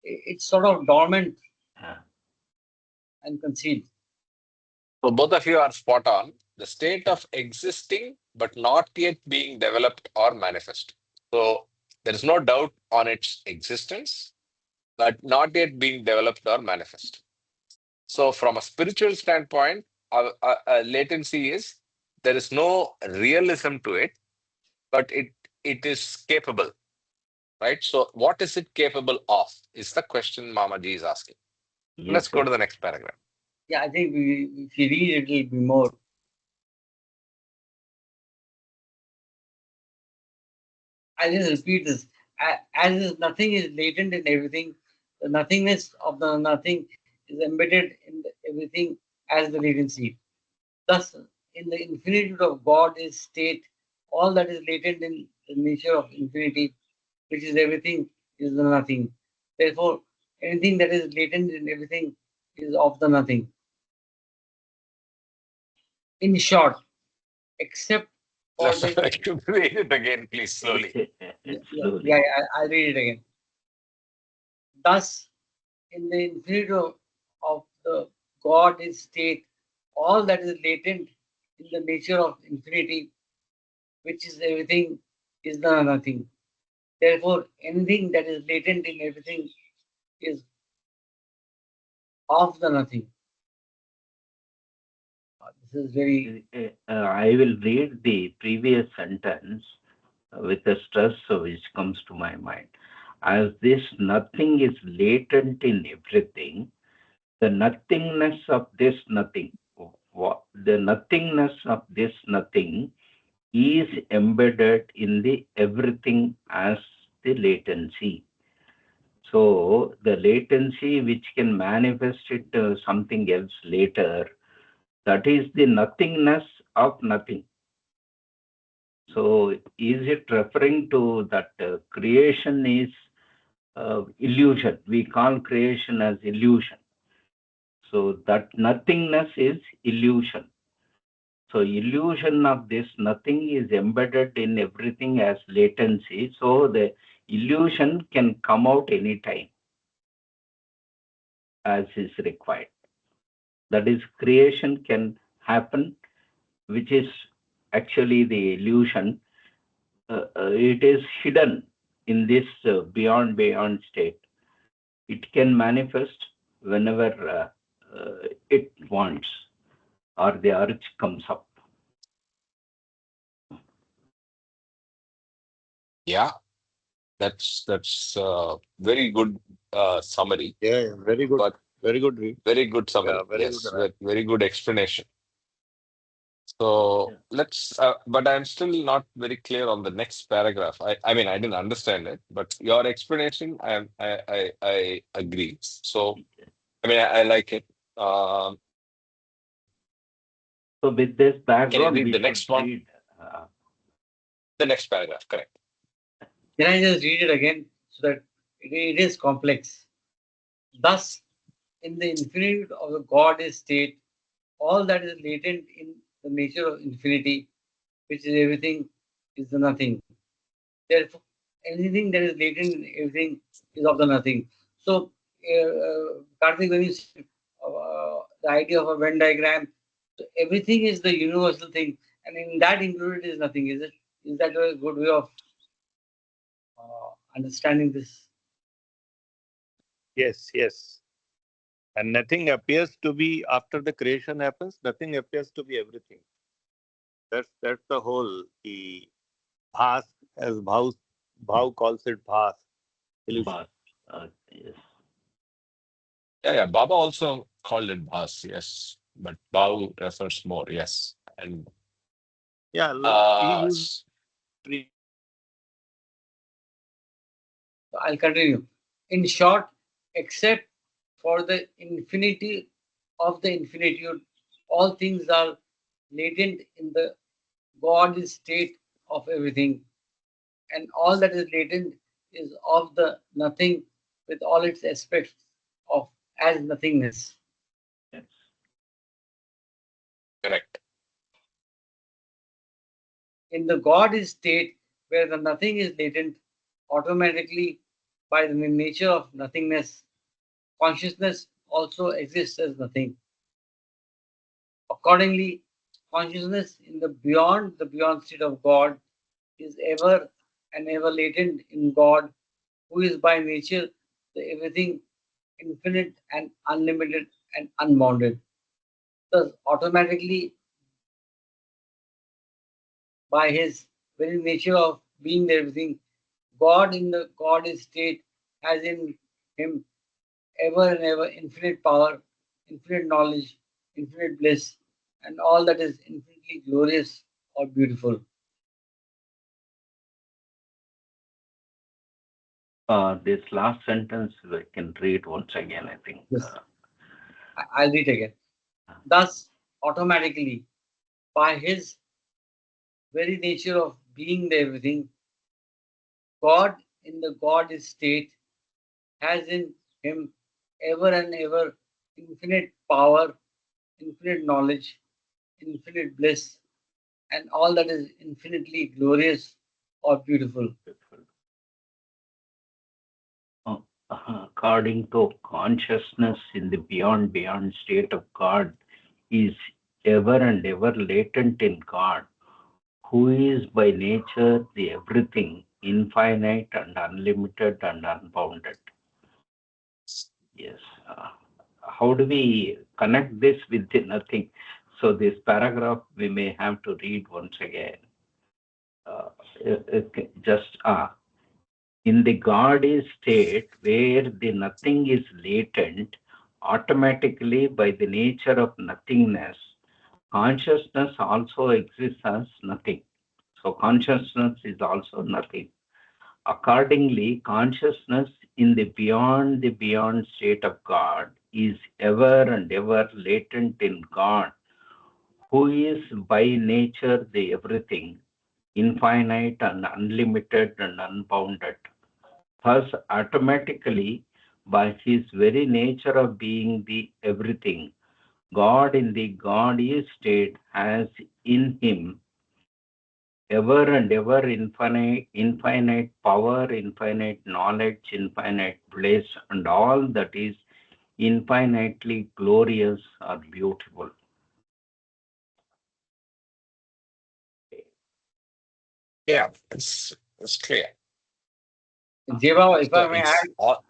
it's sort of dormant Uh, and concealed. So both of you are spot on. The state of existing but not yet being developed or manifest. So there is no doubt on its existence, but not yet being developed or manifest. So from a spiritual standpoint, latency is there is no realism to it, but it is capable, right? So what is it capable of is the question Mamaji is asking. yes, Let's go sir. to the next paragraph. Yeah, I think if you read it, it'll be more. I just repeat this. As nothing is latent in everything, the nothingness of the nothing is embedded in everything as the latency. Thus, in the infinitude of God is state, all that is latent in the nature of infinity, which is everything, is the nothing. Therefore, anything that is latent in everything is of the nothing. In short, except for the Read it again, please, slowly. Slowly. I'll read it again. Thus, in the infinity of the God is state, all that is latent in the nature of infinity, which is everything, is the nothing. Therefore, anything that is latent in everything is of the nothing. This is very. I will read the previous sentence with a stress which comes to my mind. As this nothing is latent in everything, the nothingness of this nothing, the nothingness of this nothing is embedded in the everything as the latency. So the latency which can manifest it something else later, that is the nothingness of nothing. So is it referring to that creation is illusion? We call creation as illusion. So that nothingness is illusion. So illusion of this nothing is embedded in everything as latency. So the illusion can come out anytime as is required. That is, creation can happen, which is actually the illusion. It is hidden in this beyond state. It can manifest whenever it wants or the urge comes up. Yeah, that's very good summary. Yeah, very good. But Very good read. very good summary. Yeah, very good. Yes, very good explanation. So let's, but I'm still not very clear on the next paragraph. I mean, I didn't understand it, but your explanation, I agree. So, I mean, I like it. So with this Can you background, read the we next should one? read. The next paragraph, correct. Can I just read it again so that it is complex? Thus, in the infinite of the God is state, all that is latent in the nature of infinity, which is everything, is the nothing. Therefore, anything that is latent in everything is of the nothing. So, Karthik, when you said the idea of a Venn diagram, so everything is the universal thing, and in that included is nothing. Is it? Is that a good way of understanding this? Yes, yes. And nothing appears to be, after the creation happens, nothing appears to be everything. That's the whole, the bhas, as Bhav calls it, bhas, illusion. But yes. Yeah, Baba also called it Bhas, yes, but Bhau refers more, yes. And Yeah, he uh, used s- So I'll continue. In short, except for the infinity of the infinitude, all things are latent in the God state of everything, and all that is latent is of the nothing with all its aspects of as nothingness. Yes. correct. In the God state where the nothing is latent, automatically by the nature of nothingness, consciousness also exists as nothing. Accordingly, consciousness in the beyond state of God is ever and ever latent in God, who is by nature the everything infinite and unlimited and unbounded. Thus, automatically, by his very nature of being the everything, God in the God state has in him ever and ever infinite power, infinite knowledge, infinite bliss, and all that is infinitely glorious or beautiful. This last sentence I can read once again, I think. Yes, I'll read again. Thus, automatically, by his very nature of being the everything, God in the God state has in him ever and ever infinite power, infinite knowledge, infinite bliss, and all that is infinitely glorious or beautiful. According to consciousness in the beyond state of God is ever and ever latent in God, who is by nature the everything, infinite and unlimited and unbounded. Yes. How do we connect this with the nothing? So this paragraph we may have to read once again. Just in the God is state where the nothing is latent, automatically by the nature of nothingness, consciousness also exists as nothing. So consciousness is also nothing. Accordingly, consciousness in the beyond state of God is ever and ever latent in God, who is by nature the everything, infinite and unlimited and unbounded. Thus, automatically, by his very nature of being the everything, God in the God is state has in him ever and ever infinite power, infinite knowledge, infinite bliss, and all that is infinitely glorious or beautiful. Yeah, it's clear. Jeva, if So I may it's add, all,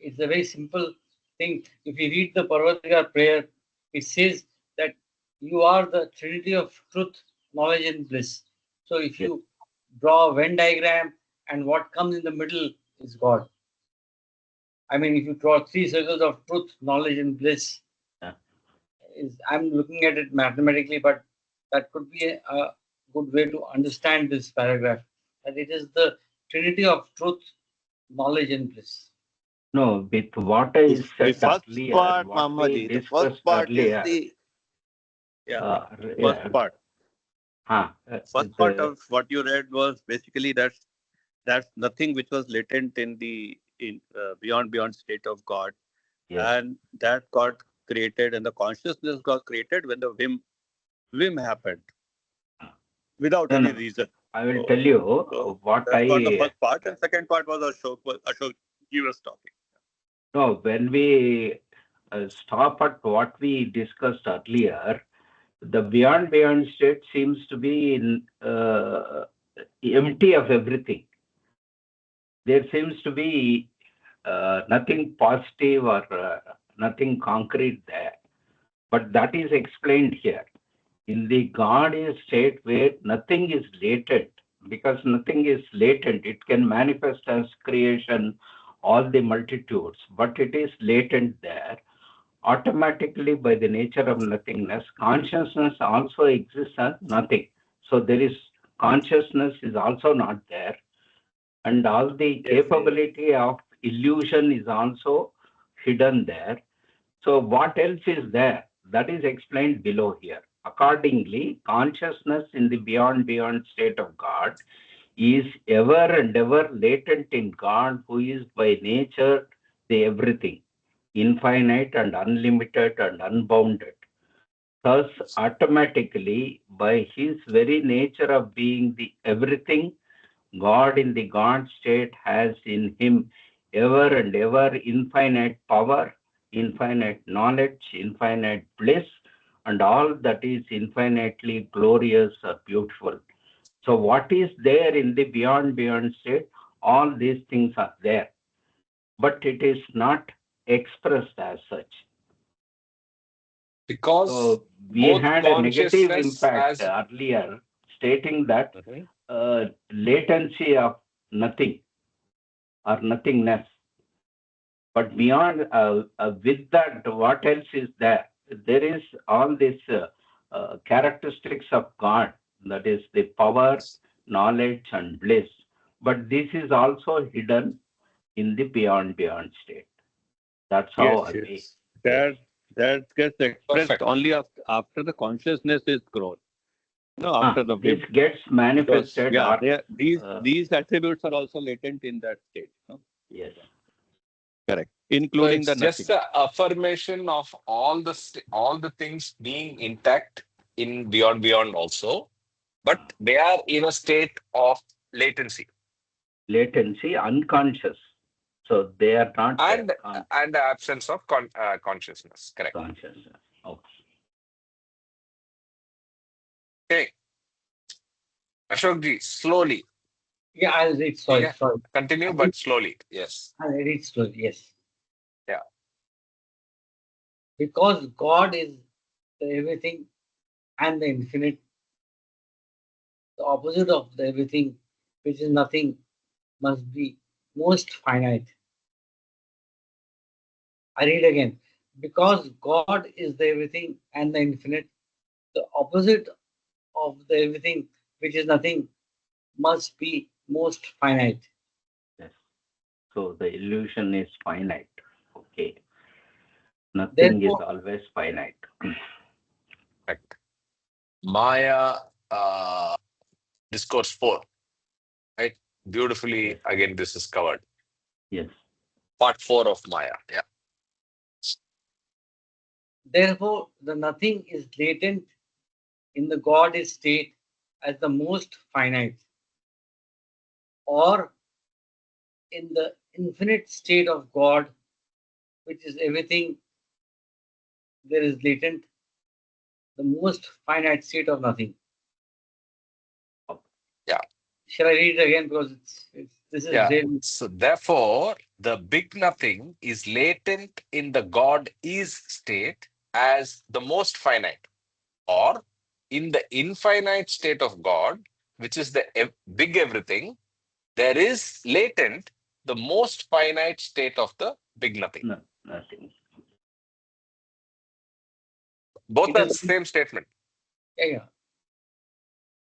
it's a very simple thing. If you read the Parvatika prayer, it says that you are the trinity of truth, knowledge, and bliss. So if Yes. you draw a Venn diagram and what comes in the middle is God. I mean, if you draw three circles of truth, knowledge, and bliss, Yeah. I'm looking at it mathematically, but That could be a good way to understand this paragraph. That it is the Trinity of truth, knowledge, and bliss. No, with what I The said first earlier, part, what we Mamadi, the first discussed part is earlier, the, yeah, first yeah, part. huh, First part of what you read was basically that's nothing which was latent in the beyond state of God, yes. and that got created, and the consciousness got created when the whim happened without No, any no, reason. I will tell you what That's not the I, first part, and second part was Ashok he was talking. no, when we stop at what we discussed earlier, the beyond state seems to be empty of everything. There seems to be nothing positive or nothing concrete there. But that is explained here. In the God is state where nothing is latent, because nothing is latent, it can manifest as creation, all the multitudes, but it is latent there. Automatically, by the nature of nothingness, consciousness also exists as nothing. So there is consciousness is also not there, and all the capability of illusion is also hidden there. So what else is there? That is explained below here. Accordingly, consciousness in the beyond state of God is ever and ever latent in God, who is by nature the everything, infinite and unlimited and unbounded. Thus, automatically, by his very nature of being the everything, God in the God state has in him ever and ever infinite power, infinite knowledge, infinite bliss, and all that is infinitely glorious or beautiful. So what is there in the beyond state? All these things are there, but it is not expressed as such. Because So we both had a negative consciousness impact as earlier, stating that Mhm. latency of nothing or nothingness. But beyond, with that, what else is there? There is all these characteristics of God, that is the power, knowledge, and bliss. But this is also hidden in the beyond state. That's how Yes, I may. yes. That gets expressed Perfect. only after the consciousness is grown. No, after the This whim. gets Because manifested, yeah, or these attributes are also latent in that state. No? yes, Correct. So Including it's the just nothing. a affirmation of all the things being intact in beyond also, but they are in a state of latency latency, unconscious. So they are not and the absence of consciousness. Correct. consciousness. Okay. Okay, Ashokji, slowly. Yeah, I'll read. Okay, Sorry. continue, I'll but slowly. Yes. read slowly. Yes. Yeah. Because God is the everything and the infinite, the opposite of the everything, which is nothing, must be most finite. I read again. Because God is the everything and the infinite, the opposite of the everything, which is nothing, must be most finite. Yes. So the illusion is finite. Okay. Nothing is Therefore, always finite. Correct. Maya, discourse 4, right? Beautifully, Yes. again, this is covered. Yes. Part 4 of Maya. Yeah. therefore, the nothing is latent in the God is state as the most finite, or in the infinite state of God, which is everything, there is latent, the most finite state of nothing. Yeah. Shall I read it again? Because this is Yeah. really. So therefore, the big nothing is latent in the God is state as the most finite, or in the infinite state of God, which is the big everything, there is latent the most finite state of the big nothing. No, nothing. Both It are is. same statement. Yeah, yeah.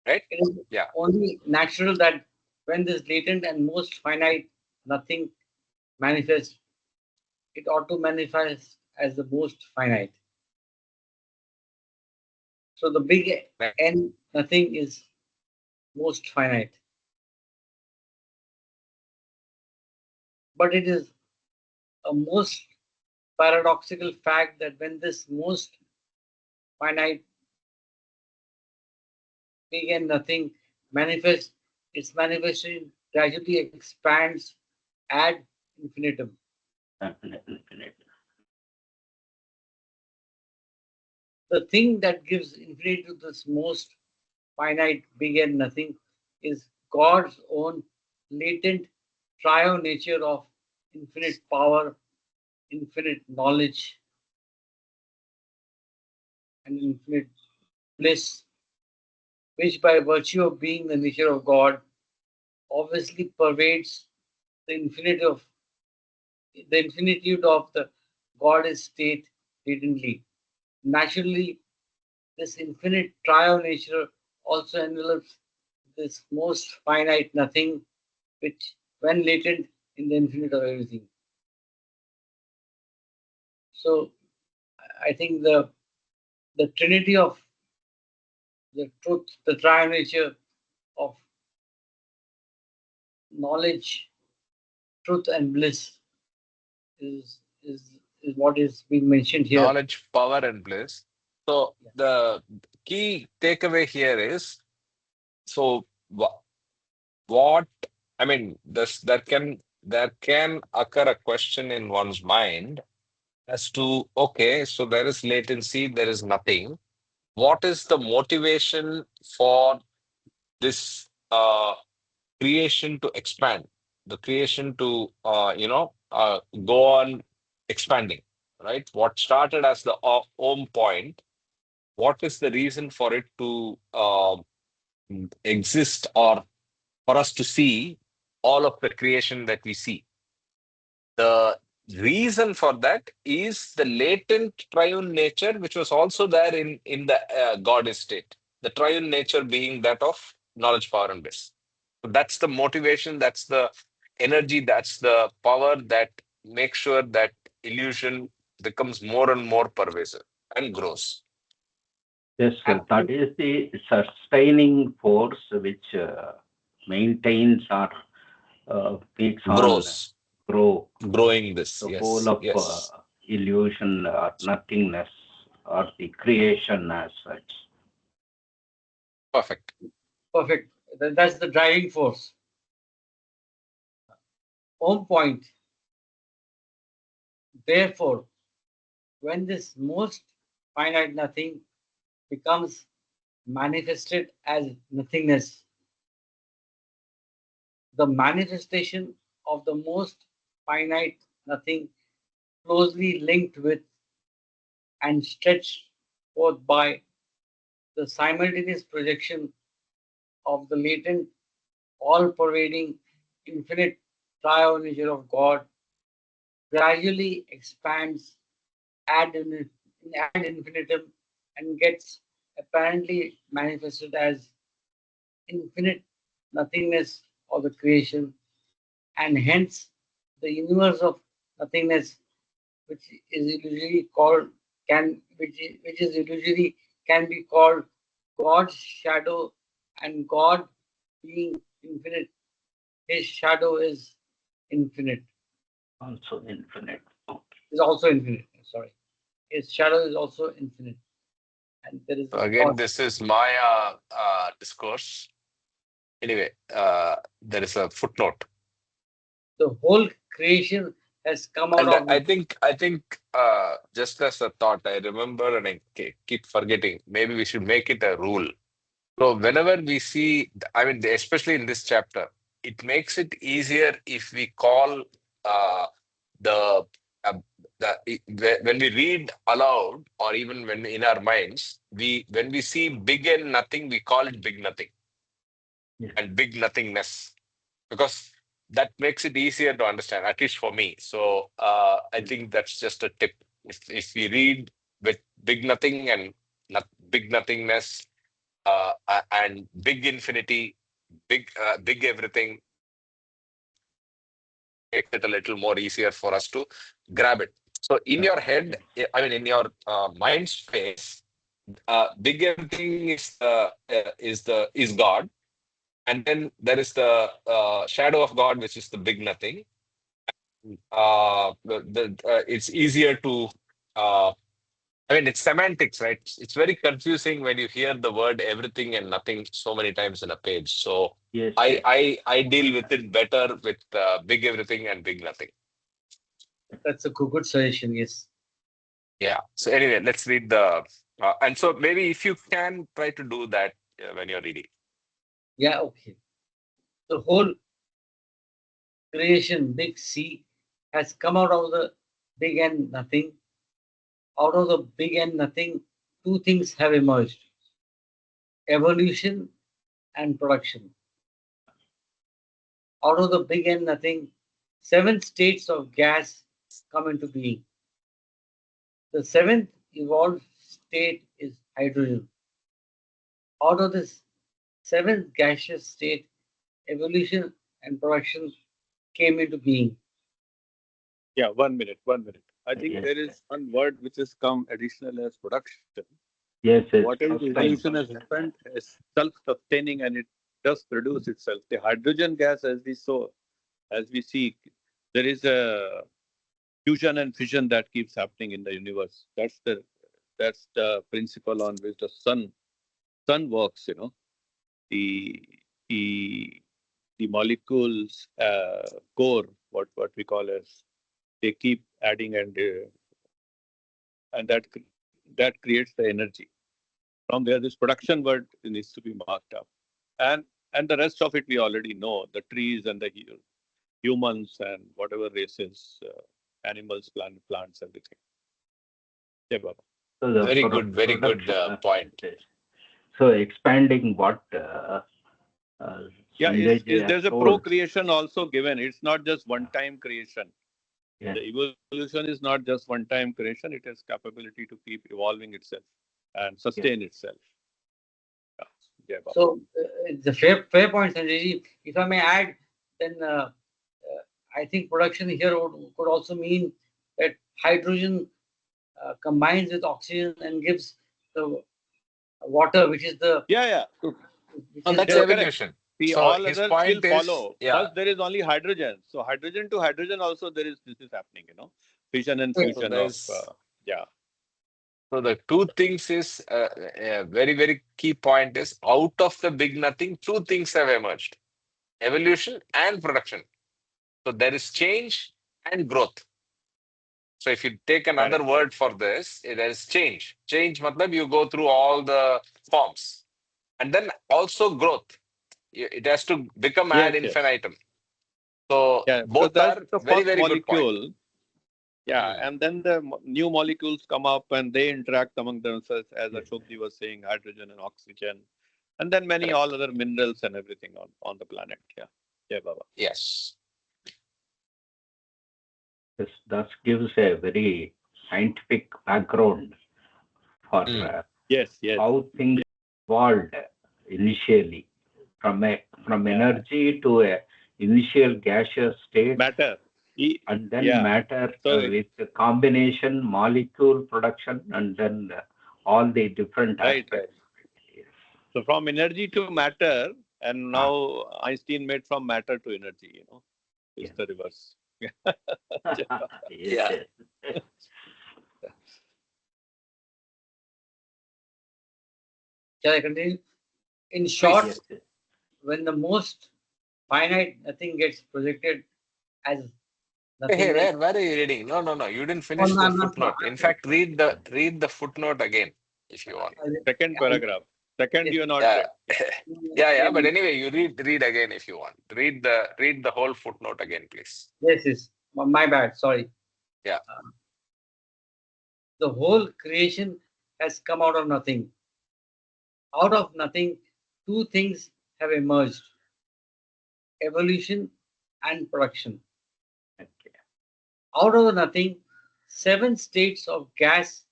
right? It is Yeah. only natural that when this latent and most finite nothing manifests, it ought to manifest as the most finite. So the big Right. N nothing is most finite. But it is a most paradoxical fact that when this most finite big N nothing manifests, its manifestation gradually expands ad infinitum. Infinite. The thing that gives infinity to this most finite big N nothing is God's own latent triune nature of infinite power, infinite knowledge, and infinite bliss, which by virtue of being the nature of God obviously pervades the infinitude of the Goddess state latently. Naturally, this infinite triune nature also envelops this most finite nothing, which when latent in the infinite of everything. So I think the trinity of the truth, the triune nature of knowledge, truth, and bliss is what is being mentioned here. Knowledge, power, and bliss. So Yeah. the key takeaway here is, so what I mean, this there can occur a question in one's mind as to, okay, so there is latency, there is nothing. What is the motivation for this creation to expand, the creation to go on expanding, right? What started as the home point, what is the reason for it to exist, or for us to see all of the creation that we see? The reason for that is the latent triune nature, which was also there in the God state. The triune nature being that of knowledge, power, and bliss. So that's the motivation, that's the energy, that's the power that makes sure that illusion becomes more and more pervasive and grows. Yes, that is the sustaining force which maintains or makes on Grows, grow growing this. the whole Yes, of yes. illusion or nothingness or the creation as such. Perfect. Perfect. That's the driving force. Home point. Therefore, when this most finite nothing becomes manifested as nothingness, the manifestation of the most finite nothing closely linked with and stretched forth by the simultaneous projection of the latent, all pervading, infinite triune nature of God gradually expands ad infinitum and gets apparently manifested as infinite nothingness of the creation, and hence the universe of nothingness, which is usually called which is usually can be called God's shadow, and God being infinite, his shadow is infinite. Also infinite. Is also infinite. Sorry, his shadow is also infinite, and there is So a again, this is Maya discourse. Anyway, there is a footnote. the whole creation has come out And of I think just as a thought, I remember and I keep forgetting. Maybe we should make it a rule. So whenever we see, I mean, especially in this chapter, it makes it easier if we call uh, the uh, when we read aloud, or even when in our minds, when we see big and nothing, we call it big nothing, Yes. and big nothingness, because that makes it easier to understand, at least for me. So I think that's just a tip. If we read with big nothing and big nothingness, and big infinity, big everything makes it a little more easier for us to grab it. So in your head, I mean, in your mind space, big everything is God, and then there is the shadow of God, which is the big nothing. It's easier to I mean, it's semantics, right? It's very confusing when you hear the word everything and nothing so many times in a page. So Yes, I yes. I deal with it better with big everything and big nothing. That's a good suggestion. Yes. Yeah. So anyway, let's read the and so maybe if you can try to do that when you're reading. Yeah. Okay. The whole creation, big C, has come out of the big and nothing. Out of the big and nothing, two things have emerged: evolution and production. Out of the big and nothing, seven states of gas come into being. The seventh evolved state is hydrogen. Out of this seventh gaseous state, evolution and production came into being. Yeah, 1 minute, 1 minute. I think Yes, there yes. is one word which has come additional as production. Yes, yes. What is First time. evolution has happened is self-sustaining and it does produce itself. The hydrogen gas, as we see, there is a fusion and fission that keeps happening in the universe. That's the principle on which the sun works. The the the molecules core, what we call as, they keep adding and that creates the energy. From there, this production word needs to be marked up, and the rest of it we already know. The trees and the humans and whatever races, animals, plants, everything. Yeah, Baba. So the Very good production. point. Yes. So expanding what Yeah, Sanjay ji is has there's a told. procreation also given? It's not just one-time creation. Yes. The evolution is not just one-time creation. It has capability to keep evolving itself and sustain itself. Yeah, Baba. So it's a fair point, Sanjay ji. If I may add, then I think production here could also mean that hydrogen combines with oxygen and gives the water, which is the Yeah. which No, is that's the Yes, correct. evolution. See, So all his others will point is, follow. yeah, First, there is only hydrogen. So hydrogen to hydrogen also this is happening. Fission and so fusion of there's yeah. so the two things is a very key point is out of the big nothing, two things have emerged: evolution and production. So there is change and growth. So if you take another Correct. word for this, there is change. Change, matlab you go through all the forms, and then also growth. It has to become ad Yes. infinitum. So Yeah, because both that's are the very first good point. molecule. Yeah, Hmm, and then the new molecules come up and they interact among themselves, as Yes. Ashokji was saying, hydrogen and oxygen, and then many correct. all other minerals and everything on the planet. Yeah, Baba. Yes. This thus gives a very scientific background for Hmm, Yes. how things evolved initially from Yeah. energy to a initial gaseous state, Matter. and then Yeah. matter So with the combination molecule production, and then all the different right. aspects. Yes. So from energy to matter, and Ah, now Einstein made from matter to energy. It's yes. the reverse. Yes, yeah. yes. shall I continue? In short, Yes, Please. yes. when the most finite nothing gets projected as Hey, nothingness. where are you reading? No. You didn't Oh, finish no, the I'm not sure. footnote. In fact, read the footnote again if you want. Second paragraph. Second, Yes, you are not Yeah. read. Yeah. Yeah. But anyway, you read again if you want. Read the whole footnote again, please. yes. My bad. Sorry. Yeah. The whole creation has come out of nothing. Out of nothing, two things have emerged: evolution and production. Okay. Out of the nothing, seven states of gas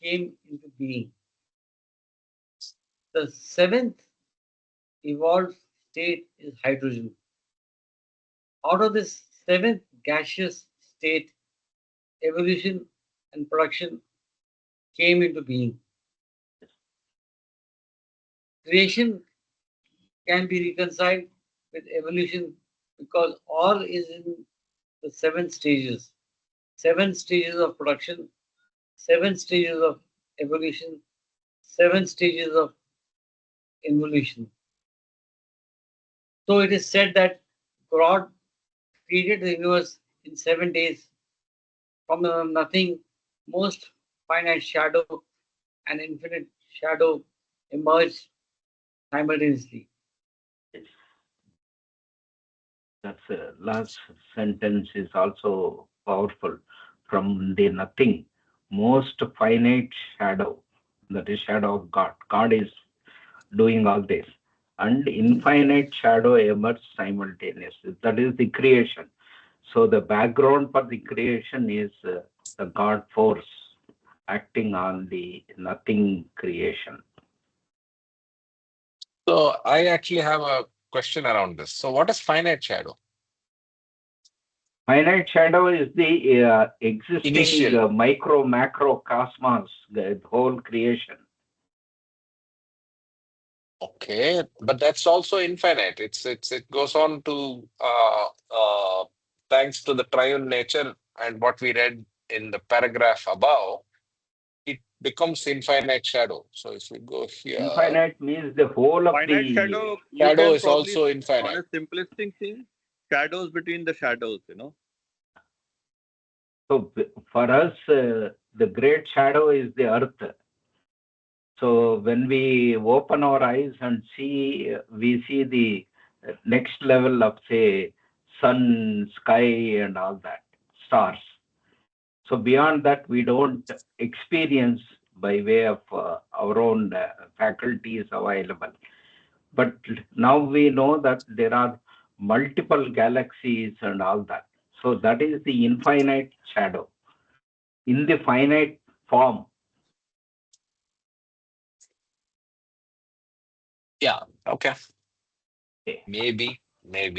came into being. The seventh evolved state is hydrogen. Out of this seventh gaseous state, evolution and production came into being. Creation can be reconciled with evolution because all is in the seven stages of production, seven stages of evolution, seven stages of involution. So it is said that God created the universe in 7 days from the nothing, most finite shadow and infinite shadow emerged simultaneously. That's last sentence is also powerful. From the nothing, most finite shadow, that is shadow of God. God is doing all this. And infinite shadow emerges simultaneously. That is the creation. So the background for the creation is the God force acting on the nothing creation. So I actually have a question around this. So what is finite shadow? Finite shadow is the existing Initial. micro macro cosmos, the whole creation. Okay, but that's also infinite. It goes on to thanks to the triune nature and what we read in the paragraph above, it becomes infinite shadow. So if we go here, Infinite means the whole of Finite the shadow, you shadow can is probably, also on infinite. a simplistic thing, shadows between the shadows, So for us, the great shadow is the earth. So when we open our eyes and see, we see the next level of, say, sun, sky, and all that, stars. So beyond that, we don't experience by way of our own faculties available. But now we know that there are multiple galaxies and all that. So that is the infinite shadow in the finite form. Yeah. Okay. Okay. Maybe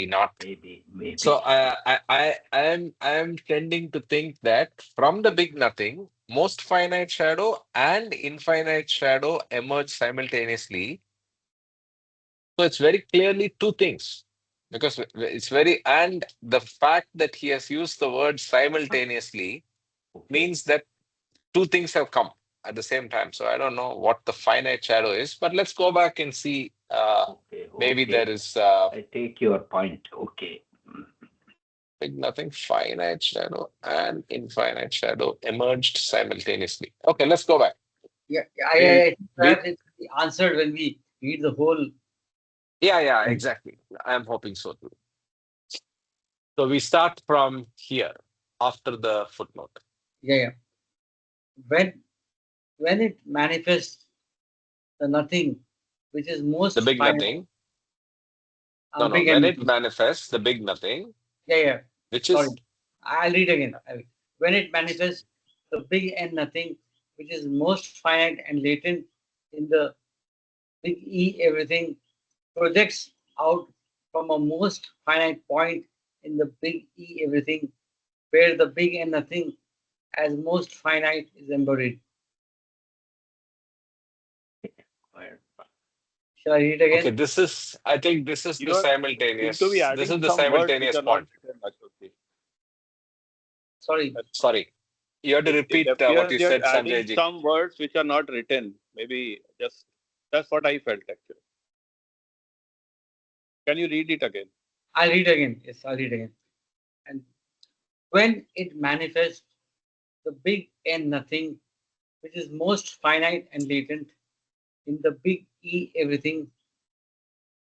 not. Maybe. So I am tending to think that from the big nothing, most finite shadow and infinite shadow emerge simultaneously. So it's very clearly two things because it's very, and the fact that he has used the word simultaneously Okay. means that two things have come at the same time. So I don't know what the finite shadow is, but let's go back and see. Maybe there is. I take your point. Okay. Big nothing, finite shadow and infinite shadow emerged simultaneously. Okay, let's go back. Yeah, We, perhaps it's answered when we read the whole. yeah, exactly. I am hoping so too. So we start from here after the footnote. Yeah. When it manifests the nothing, which is most The big finite, nothing. No, When it manifests, the big nothing. Yeah. Which Sorry. is. I'll read again. When it manifests the big and nothing, which is most finite and latent in the big E everything, projects out from a most finite point in the big E everything, where the big and nothing as most finite is embodied. Shall I read again? Okay, I think this is the simultaneous. seem to be This adding is the some words which simultaneous are not point. written, Ashok. Sorry. You have to repeat It appears what you you're said, adding Sanjay ji. some words which are not written. Maybe just that's what I felt actually. Can you read it again? I'll read again. Yes, I'll read again. And when it manifests the big and nothing, which is most finite and latent in the big E everything,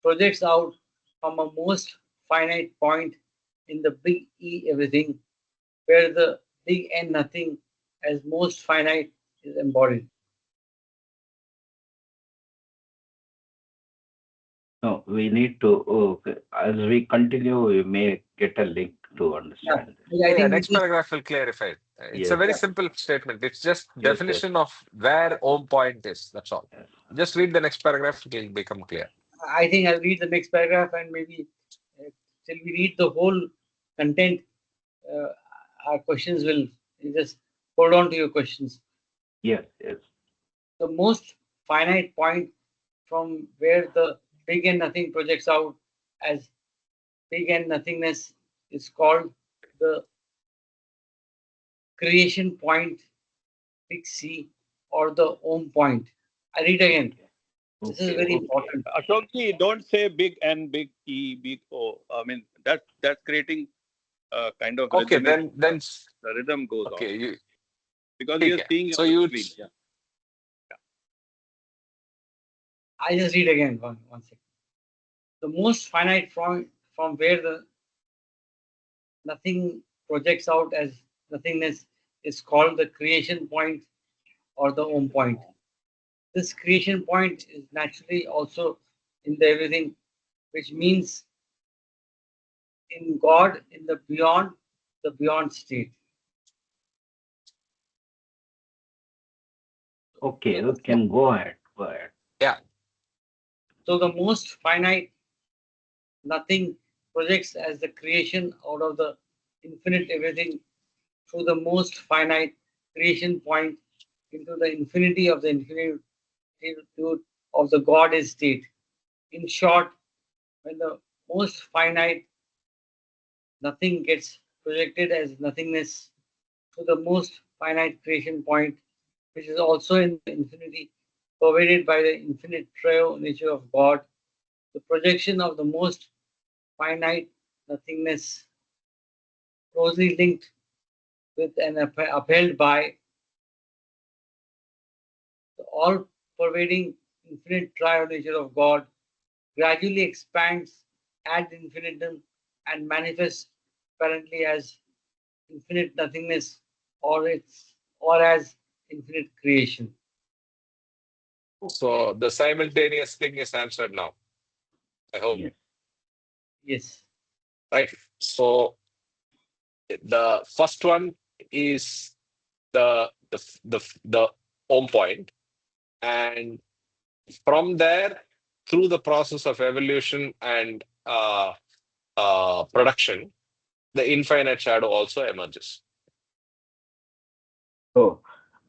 projects out from a most finite point in the big E everything, where the big and nothing as most finite is embodied. No, we need to, as we continue, we may get a link to understand. I think Next paragraph will clarify it. It's a very simple statement. It's just definition of where home point is. That's all. Yes. Just read the next paragraph, it will become clear. I think I'll read the next paragraph, and maybe till we read the whole content, uh, our questions will, you just hold on to your questions. Yes, yes. The most finite point from where the big and nothing projects out as big and nothingness is called the creation point, big C, or the Om point. I read again. This is Okay, very okay. important. Ashokji, don't say big N, big E, big O. I mean, that's creating kind of Okay, rhythmic. then The rhythm goes off okay, because you're seeing so on the you screen. Yeah. I just read again. One second. The most finite point from where the nothing projects out as nothingness is called the creation point or the Om point. This creation point is naturally also in the everything, which means in God, in the beyond state. Okay, you can go ahead. Go ahead. yeah. So the most finite nothing projects as the creation out of the infinite everything through the most finite creation point into the infinity of the infinitude of the God is state. In short, when the most finite nothing gets projected as nothingness to the most finite creation point, which is also in the infinity, pervaded by the infinite trio nature of God, the projection of the most finite nothingness, closely linked with and upheld by the all pervading infinite trio nature of God, gradually expands ad infinitum and manifests apparently as infinite nothingness or as infinite creation. So the simultaneous thing is answered now. I hope. Yes. Yes. Right. So the first one is the home point, and from there, through the process of evolution and production, the infinite shadow also emerges. So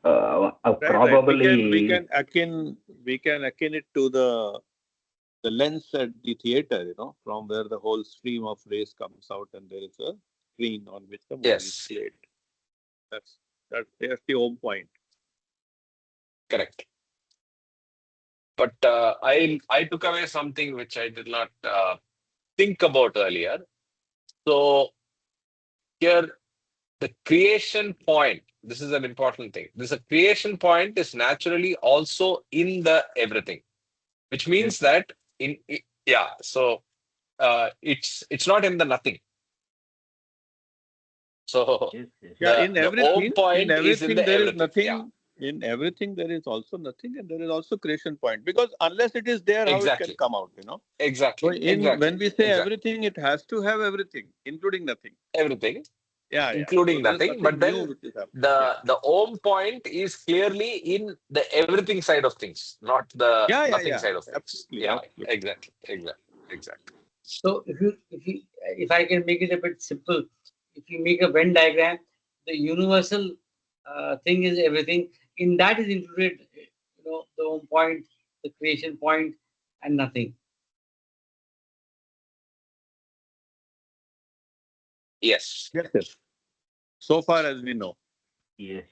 Right. We probably can akin it to the lens at the theater, from where the whole stream of rays comes out and there is a screen on which the movie is Yes, played. That's the home point. correct. But I took away something which I did not think about earlier. So here, the creation point. This is an important thing. This a creation point is naturally also in the everything, which yes, means that yeah. So it's not in the nothing. So yes, yes. Yeah, the home in point is in everything the there is everything. Yeah, nothing. In everything there is also nothing, and there is also creation point. Because unless it is there, how it can exactly, come out? So when exactly, we say exactly. everything, it has to have everything, including nothing. Everything, Yeah. So including there is nothing. But nothing new then which is happening. Yeah. the home point is clearly in the everything side of things, not the nothing Yeah. side of things. Absolutely, Yeah, absolutely. exactly. So if I can make it a bit simple, if you make a Venn diagram, the universal thing is everything. In that is included, the home point, the creation point, and nothing. Yes. Yes. So far as we know. Yes.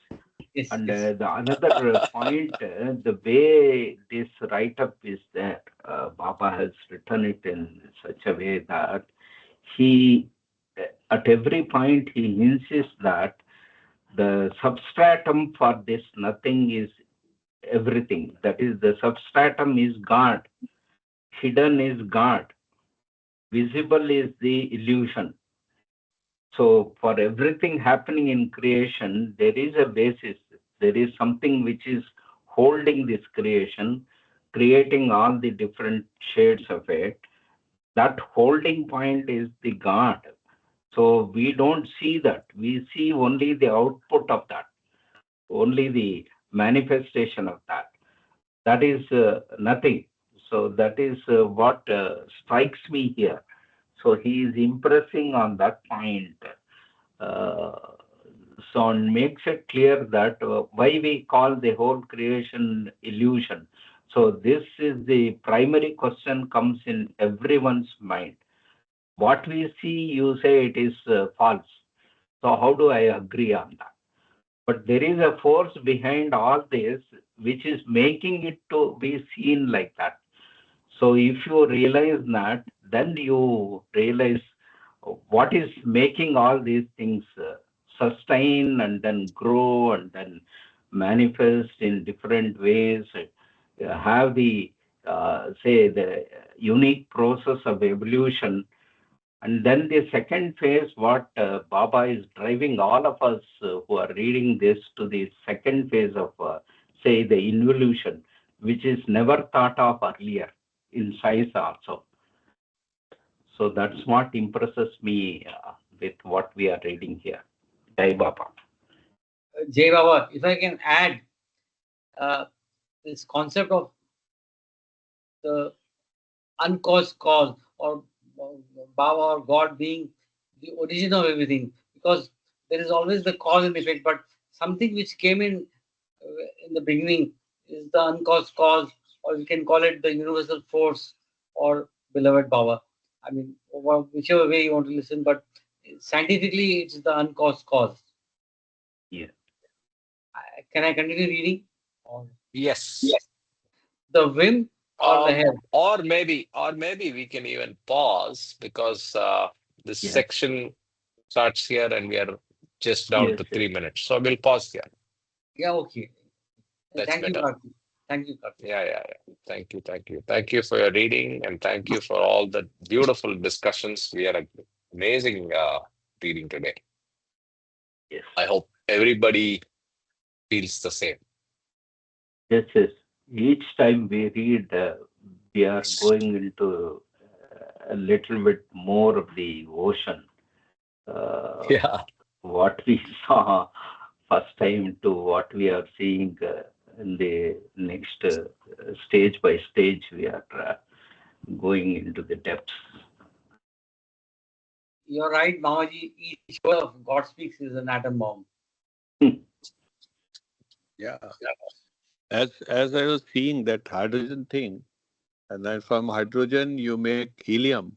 Yes, And yes. the another point, the way this write-up is that Baba has written it in such a way that he, at every point, he insists that the substratum for this nothing is everything. That is, the substratum is God, hidden is God, visible is the illusion. So for everything happening in creation, there is a basis. There is something which is holding this creation, creating all the different shades of it. That holding point is the God. So we don't see that. We see only the output of that, only the manifestation of that. that is nothing. So that is what strikes me here. So he is impressing on that point. So it makes it clear that why we call the whole creation illusion. So this is the primary question comes in everyone's mind. What we see, you say it is false. So how do I agree on that? But there is a force behind all this which is making it to be seen like that. So if you realize that, then you realize what is making all these things sustain and then grow and then manifest in different ways, have the say the unique process of evolution. And then the second phase, what Baba is driving all of us who are reading this to the second phase of, say, the involution, which is never thought of earlier in science also. So that's what impresses me with what we are reading here. Jai Baba. Jai Baba, if I can add this concept of the uncaused cause, or Baba or God being the origin of everything, because there is always the cause and effect, but something which came in the beginning is the uncaused cause, or we can call it the universal force or beloved Baba. I mean, whichever way you want to listen, but scientifically it's the uncaused cause. Yeah. Can I continue reading? Yes. The whim or the head? Or maybe we can even pause because this Yes. section starts here and we are just down Yes, to yes. 3 minutes. So we'll pause here. Yeah, okay. That's Thank you, better. Karthik. Thank you, Karthik. Yeah. Thank you. Thank you for your reading and thank you for all the beautiful discussions. We had an amazing reading today. Yes. I hope everybody feels the same. Yes, yes. Each time we read, we are going into a little bit more of the ocean. Yeah. What we saw first time to what we are seeing in the next stage by stage, we are going into the depths. You're right, Mamaji. Each word of God speaks is an atom bomb. Yeah. As I was seeing that hydrogen thing, and then from hydrogen you make helium.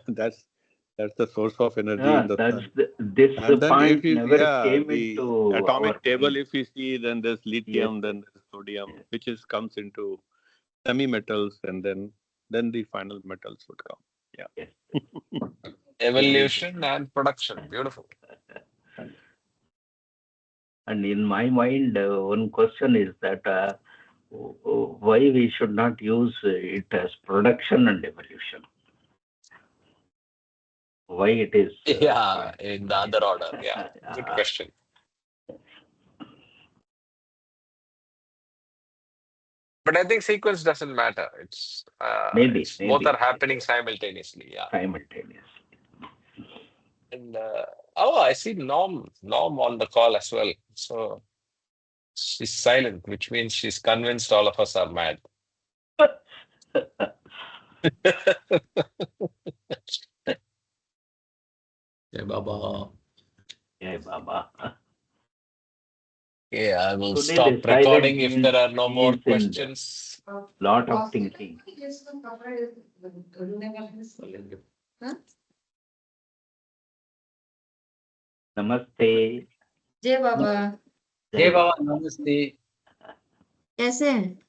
that's the source of energy in the That's sun. this And then if point you never yeah, came the into our atomic table, mind. if you see, then there's lithium, Yes, then there's sodium, yes. which is comes into semi-metals, and then the final metals would come. Yeah. Yes. Evolution and production. Beautiful. And in my mind, one question is that why we should not use it as production and evolution? Why it is? Yeah, in the other order. Yeah, good question. But I think sequence doesn't matter. It's Maybe both are happening simultaneously. Yeah. simultaneously. And I see Norm on the call as well. So she's silent, which means she's convinced all of us are mad. Jai Baba. Yeah, Baba. Yeah, I will Today stop the silent recording if means there are no more peace and questions. lot of thinking. Namaste. जय बाबा Jai Baba, namaste. कैसे हैं